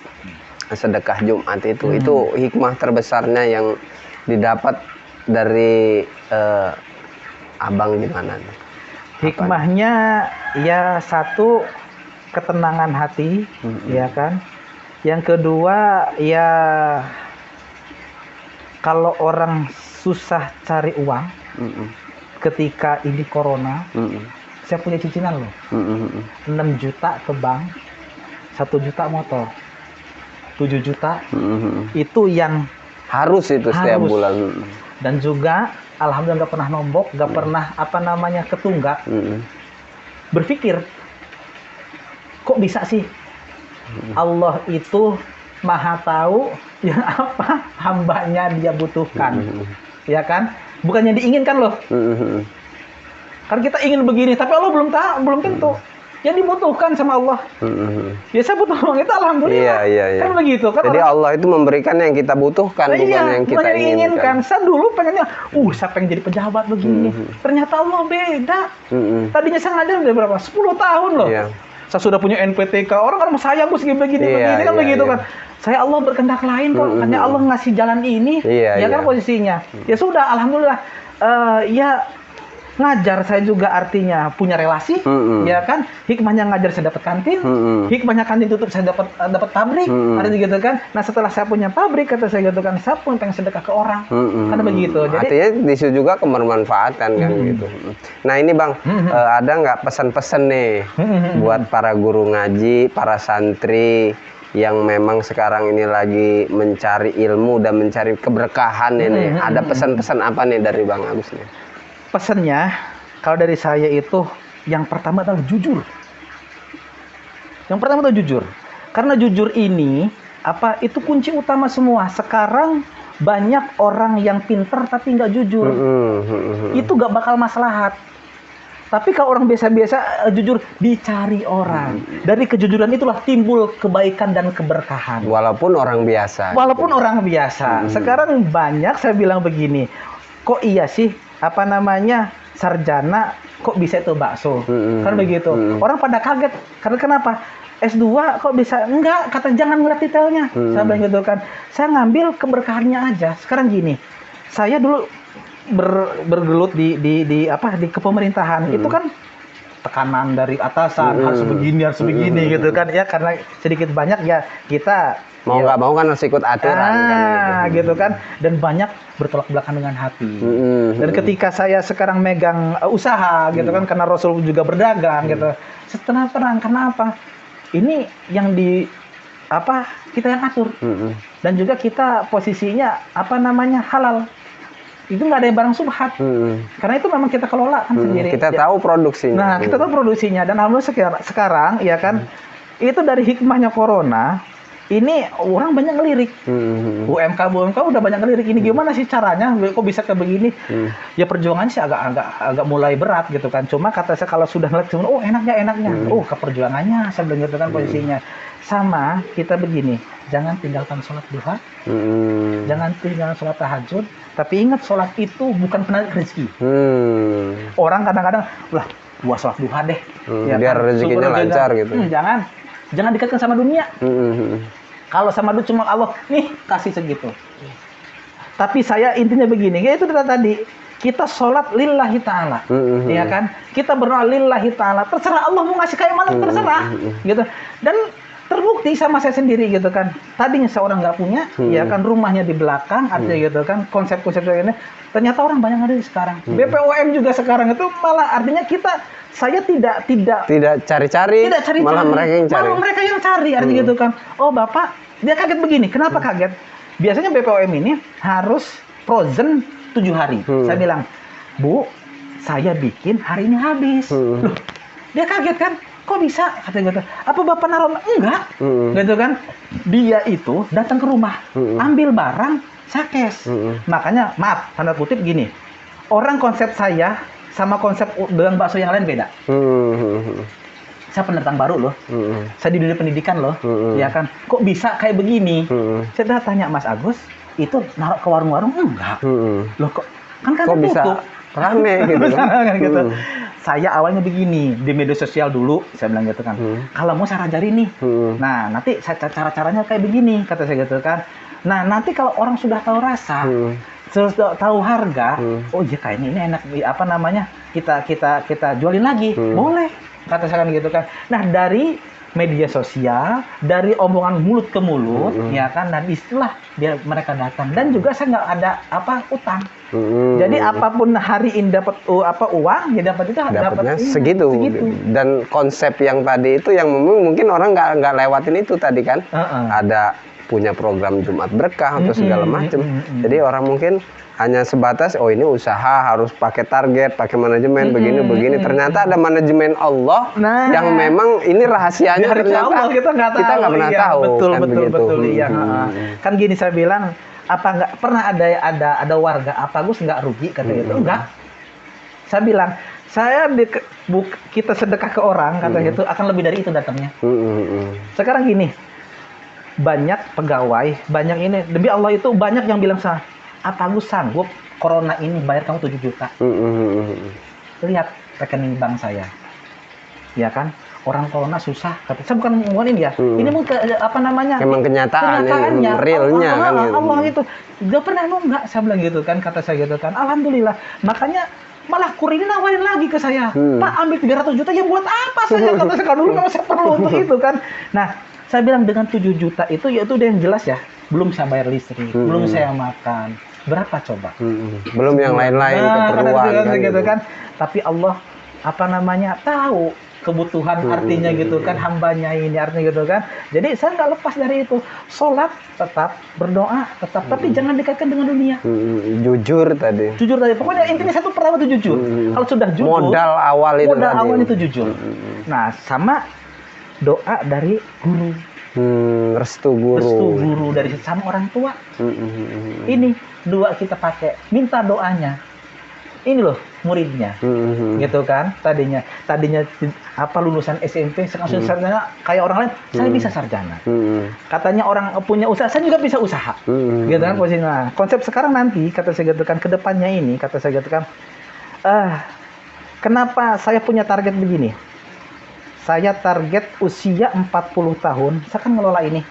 sedekah Jumat itu hikmah terbesarnya yang didapat dari abang gimana? Hikmahnya ya satu ketenangan hati, ya kan. Yang kedua ya kalau orang susah cari uang ketika ini corona. Saya punya cicilan loh, 6 juta ke bank, 1 juta motor, 7 juta, itu yang harus setiap bulan. Dan juga, alhamdulillah nggak pernah nombok, nggak pernah apa namanya ketunggak. Berpikir, kok bisa sih? Allah itu maha tahu yang apa hambanya dia butuhkan, ya kan? Bukannya diinginkan loh. Kan kita ingin begini, tapi Allah belum tentu. yang dibutuhkan sama Allah. Ya saya butuh uang itu alhamdulillah. Iya. Kan begitu kan. Jadi Allah itu memberikan yang kita butuhkan, bukan yang kita inginkan. Saya dulu pengennya, saya pengen jadi pejabat begini. Ternyata Allah beda. Tadinya saya ngajar udah berapa? 10 tahun loh. Iya. Saya sudah punya NPTK. Orang kan saya Gus begini kan begitu kan. Saya Allah berkehendak lain kok. Hanya Allah ngasih jalan ini. Ya kan posisinya. Ya sudah alhamdulillah. Ya ngajar saya juga artinya punya relasi, ya kan? Hikmahnya ngajar saya dapat kantin, hikmahnya kantin tutup saya dapat pabrik, artinya gitu kan? Nah setelah saya punya pabrik kata saya gitu kan, saya pun pengen sedekah ke orang, karena begitu. Jadi artinya disu juga kebermanfaatan kan gitu. Nah ini Bang, ada nggak pesan-pesan nih buat para guru ngaji, para santri yang memang sekarang ini lagi mencari ilmu dan mencari keberkahan ini? Ada pesan-pesan apa nih dari Bang Agus nih? Pesannya, kalau dari saya itu yang pertama adalah jujur. Yang pertama adalah jujur. Karena jujur ini itu kunci utama semua. Sekarang banyak orang yang pintar tapi nggak jujur. Itu nggak bakal maslahat. Tapi kalau orang biasa-biasa jujur, dicari orang. Dari kejujuran itulah timbul kebaikan dan keberkahan. Walaupun orang biasa. Walaupun orang biasa. Sekarang banyak saya bilang begini, kok iya sih sarjana kok bisa itu bakso, kan begitu. Orang pada kaget, karena kenapa? S2 kok bisa? Enggak, kata jangan ngeliat detailnya. Saya bilang gitu kan. Saya ngambil keberkahannya aja. Sekarang gini, saya dulu bergelut di kepemerintahan. Itu kan tekanan dari atasan, harus begini gitu kan ya, karena sedikit banyak ya kita mau nggak mau kan harus ikut aturan gitu kan, dan banyak bertolak belakang dengan hati. Dan ketika saya sekarang megang usaha gitu kan, karena Rasul juga berdagang gitu, tenang karena apa? Ini yang kita yang atur, dan juga kita posisinya halal. Itu nggak ada barang subhat, karena itu memang kita kelola kan sendiri. Kita tahu produksinya. Nah, kita tahu produksinya, dan alhamdulillah sekarang ya kan, itu dari hikmahnya corona. Ini orang banyak ngelirik, UMK udah banyak ngelirik. Ini gimana sih caranya? Kok bisa kayak begini? Ya perjuangannya sih agak mulai berat gitu kan. Cuma kata saya kalau sudah ngeliat, enaknya. Keperjuangannya saya bilang gitu kan posisinya. Sama kita begini, jangan tinggalkan sholat duha, jangan tinggalkan sholat tahajud. Tapi ingat sholat itu bukan penarik rezeki. Orang kadang-kadang, gua sholat duha deh, ya biar kan? rezekinya lancar gitu. Jangan dikaitkan sama dunia. Kalau sama dunia cuma Allah, nih kasih segitu. Tapi saya intinya begini, ya itu tadi, kita sholat lillahi ta'ala, ya kan? Kita berdoa lillahi ta'ala, terserah Allah mau ngasih kayak mana, terserah, gitu. Dan terbukti sama saya sendiri gitu kan. Tadinya seorang nggak punya, ya kan, rumahnya di belakang, artinya gitu kan, konsep-konsep ini. Ternyata orang banyak ada di sekarang. BPOM juga sekarang itu malah artinya saya tidak cari-cari, malah mereka yang cari. Artinya gitu kan. Oh Bapak, dia kaget begini. Kenapa kaget? Biasanya BPOM ini harus frozen 7 hari. Saya bilang, Bu, saya bikin hari ini habis. Loh, dia kaget kan? Kok bisa? Katanya gitu. Apa Bapak naruh? Enggak. Gitu kan. Dia itu datang ke rumah, ambil barang, saya cash. Makanya, maaf, tanda kutip gini. Orang konsep saya sama konsep dengan bakso yang lain beda. Saya pendatang baru loh. Saya di dunia pendidikan loh. Ya kan. Kok bisa kayak begini? Saya tanya Mas Agus, itu naruh ke warung-warung? Enggak. Loh kok bisa tutup. Rame gitu kan. Gitu. Saya awalnya begini, di media sosial dulu, saya bilang gitu kan. Kalau mau saya ajarin nih. Nah, nanti cara-caranya kayak begini, kata saya gitu kan. Nah, nanti kalau orang sudah tahu rasa, sudah tahu harga, oh iya kayaknya ini enak, kita jualin lagi, boleh, kata saya kan gitu kan. Nah, dari media sosial, dari omongan mulut ke mulut, ya kan, dan istilah mereka datang, dan juga saya nggak ada utang. Jadi apapun hari ini dapat uang, ya dapat itu dapatnya segitu. Dan konsep yang tadi itu yang mungkin orang nggak lewatin itu tadi kan, ada punya program Jumat Berkah atau segala macam. Jadi orang mungkin hanya sebatas ini usaha harus pakai target, pakai manajemen begini. Ternyata ada manajemen Allah yang memang ini rahasianya ternyata Allah, kita nggak pernah tahu. Betul. Iya. Kan gini saya bilang, apa nggak pernah ada warga Gus nggak rugi kata itu? Enggak. Saya bilang Saya kita sedekah ke orang katanya itu akan lebih dari itu datangnya. Sekarang gini, banyak pegawai, banyak ini, demi Allah itu banyak yang bilang saya, apa gue sanggup corona ini bayar kamu 7 juta. Lihat rekening bank saya, ya kan? Orang corona susah, tapi saya bukan ngomongin ya. Ini mungkin apa namanya? Emang kenyataannya, realnya kan gitu. Allah itu gak pernah nunggak, saya bilang gitu kan, kata saya gitu kan. Alhamdulillah, makanya malah kur ini nawarin lagi ke saya, Pak ambil 300 juta, ya buat apa saya? Kata saya dulu memang saya perlu untuk itu kan. Nah, saya bilang dengan 7 juta itu, ya itu udah yang jelas ya, belum saya bayar listrik, belum saya makan, berapa coba? Belum yang lain-lain keperluan kan, gitu kan. Tapi Allah apa namanya tahu kebutuhan artinya gitu kan, hambanya ini artinya gitu kan. Jadi saya nggak lepas dari itu, sholat tetap, berdoa tetap, tapi jangan dikaitkan dengan dunia. Jujur tadi, Pokoknya intinya satu pertama itu jujur. Kalau sudah jujur, modal awal itu jujur. Nah, sama doa dari guru, restu guru dari sama orang tua. Ini dua kita pakai, minta doanya. Ini loh muridnya, gitu kan? Tadinya apa lulusan SMP, sekarang sarjana kayak orang lain. Saya bisa sarjana. Katanya orang punya usaha, saya juga bisa usaha, gitu kan? Posisinya. Konsep sekarang nanti kata saya gitu kan, kedepannya ini kata saya gitu kan. Kenapa saya punya target begini? Saya target usia 40 tahun, saya kan ngelola ini,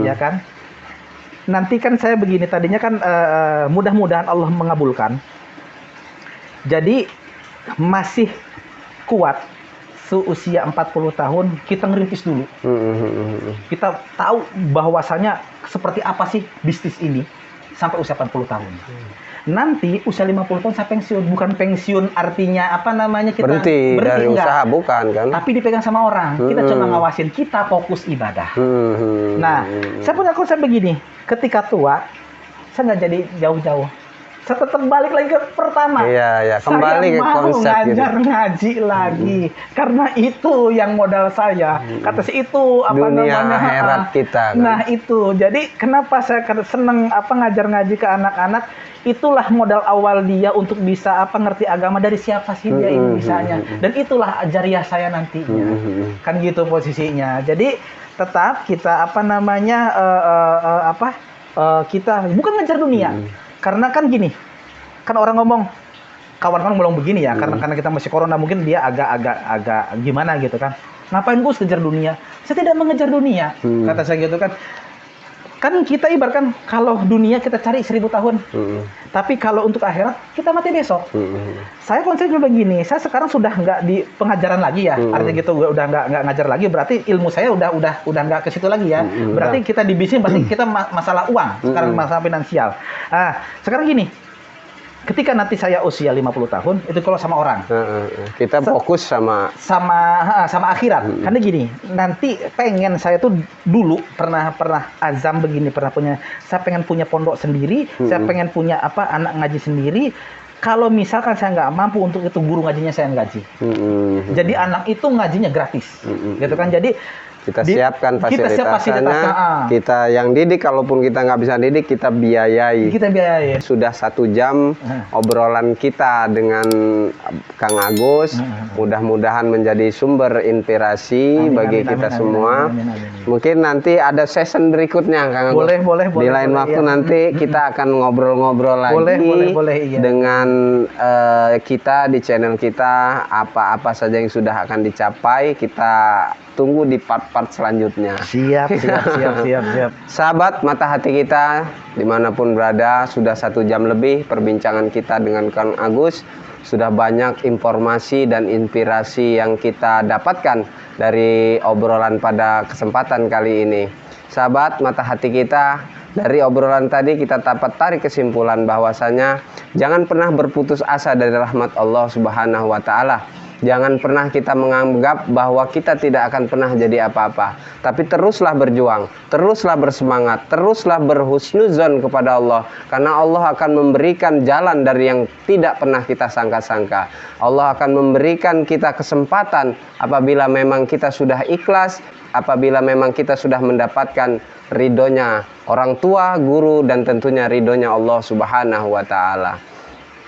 ya kan? Nanti kan saya begini, tadinya kan mudah-mudahan Allah mengabulkan. Jadi masih kuat seusia 40 tahun kita ngerintis dulu. Kita tahu bahwasanya seperti apa sih bisnis ini sampai usia 40 tahun. Nanti usia 50 tahun saya pensiun, bukan pensiun artinya apa namanya kita berhenti dari enggak. Usaha bukan kan? Tapi dipegang sama orang. Kita cuma ngawasin, kita fokus ibadah. Nah, saya punya konsep begini, ketika tua saya nggak jadi jauh-jauh. Saya tetap balik lagi ke pertama. Iya, kembali ke konsep ngajar gitu. Ngaji lagi. Karena itu yang modal saya. Kata si itu apa dunia namanya? Akhirat kita. Kan? Nah, itu. Jadi kenapa saya seneng ngajar ngaji ke anak-anak? Itulah modal awal dia untuk bisa ngerti agama, dari siapa sih dia ini bisanya. Dan itulah ajariah saya nantinya. Kan gitu posisinya. Jadi tetap kita kita bukan ngejar dunia. Karena kan gini, kan orang ngomong, kawan-kawan ngomong begini ya, karena kita masih corona, mungkin dia agak gimana gitu kan. Ngapain gue kejar dunia? Saya tidak mengejar dunia, kata saya gitu kan. Kan kita ibaratkan kalau dunia kita cari 1000 tahun, tapi kalau untuk akhirat kita mati besok. Saya konsepnya begini, saya sekarang sudah nggak di pengajaran lagi ya, artinya gitu udah nggak ngajar lagi, berarti ilmu saya udah nggak ke situ lagi ya. Berarti kita di bisnis, berarti kita masalah uang, sekarang masalah finansial. Sekarang gini, ketika nanti saya usia 50 tahun, itu kalau sama orang. Kita fokus sama akhirat. Karena gini, nanti pengen saya tuh dulu pernah azam begini, saya pengen punya pondok sendiri, saya pengen punya anak ngaji sendiri. Kalau misalkan saya nggak mampu untuk itu, guru ngajinya saya yang gaji. Jadi anak itu ngajinya gratis, gitu kan. Jadi kita siapkan fasilitasnya, kita yang didik, kalaupun kita nggak bisa didik, kita biayai. Sudah 1 jam obrolan kita dengan Kang Agus, mudah-mudahan menjadi sumber inspirasi bagi kita semua. Mungkin nanti ada season berikutnya, Kang Agus. Boleh. Di lain waktu nanti kita akan ngobrol-ngobrol lagi dengan kita di channel kita, apa saja yang sudah akan dicapai, kita tunggu di part-part selanjutnya. Siap. Sahabat mata hati kita, dimanapun berada, sudah 1 jam lebih perbincangan kita dengan Kang Agus. Sudah banyak informasi dan inspirasi yang kita dapatkan dari obrolan pada kesempatan kali ini. Sahabat mata hati kita, dari obrolan tadi kita dapat tarik kesimpulan bahwasanya jangan pernah berputus asa dari rahmat Allah Subhanahu wa Ta'ala. Jangan pernah kita menganggap bahwa kita tidak akan pernah jadi apa-apa. Tapi teruslah berjuang, teruslah bersemangat, teruslah berhusnuzon kepada Allah. Karena Allah akan memberikan jalan dari yang tidak pernah kita sangka-sangka. Allah akan memberikan kita kesempatan apabila memang kita sudah ikhlas, apabila memang kita sudah mendapatkan ridhonya orang tua, guru, dan tentunya ridhonya Allah Subhanahu wa Ta'ala.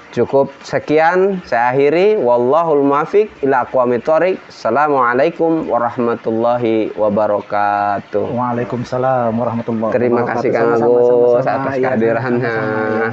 Cukup sekian, saya akhiri. Wallahul muwaffiq ila aqwamit thoriq. Assalamualaikum warahmatullahi wabarakatuh. Waalaikumsalam warahmatullahi wabarakatuh. Terima kasih Kang Sama-sama, Agus sama-sama. atas Iya, kehadirannya. sama-sama.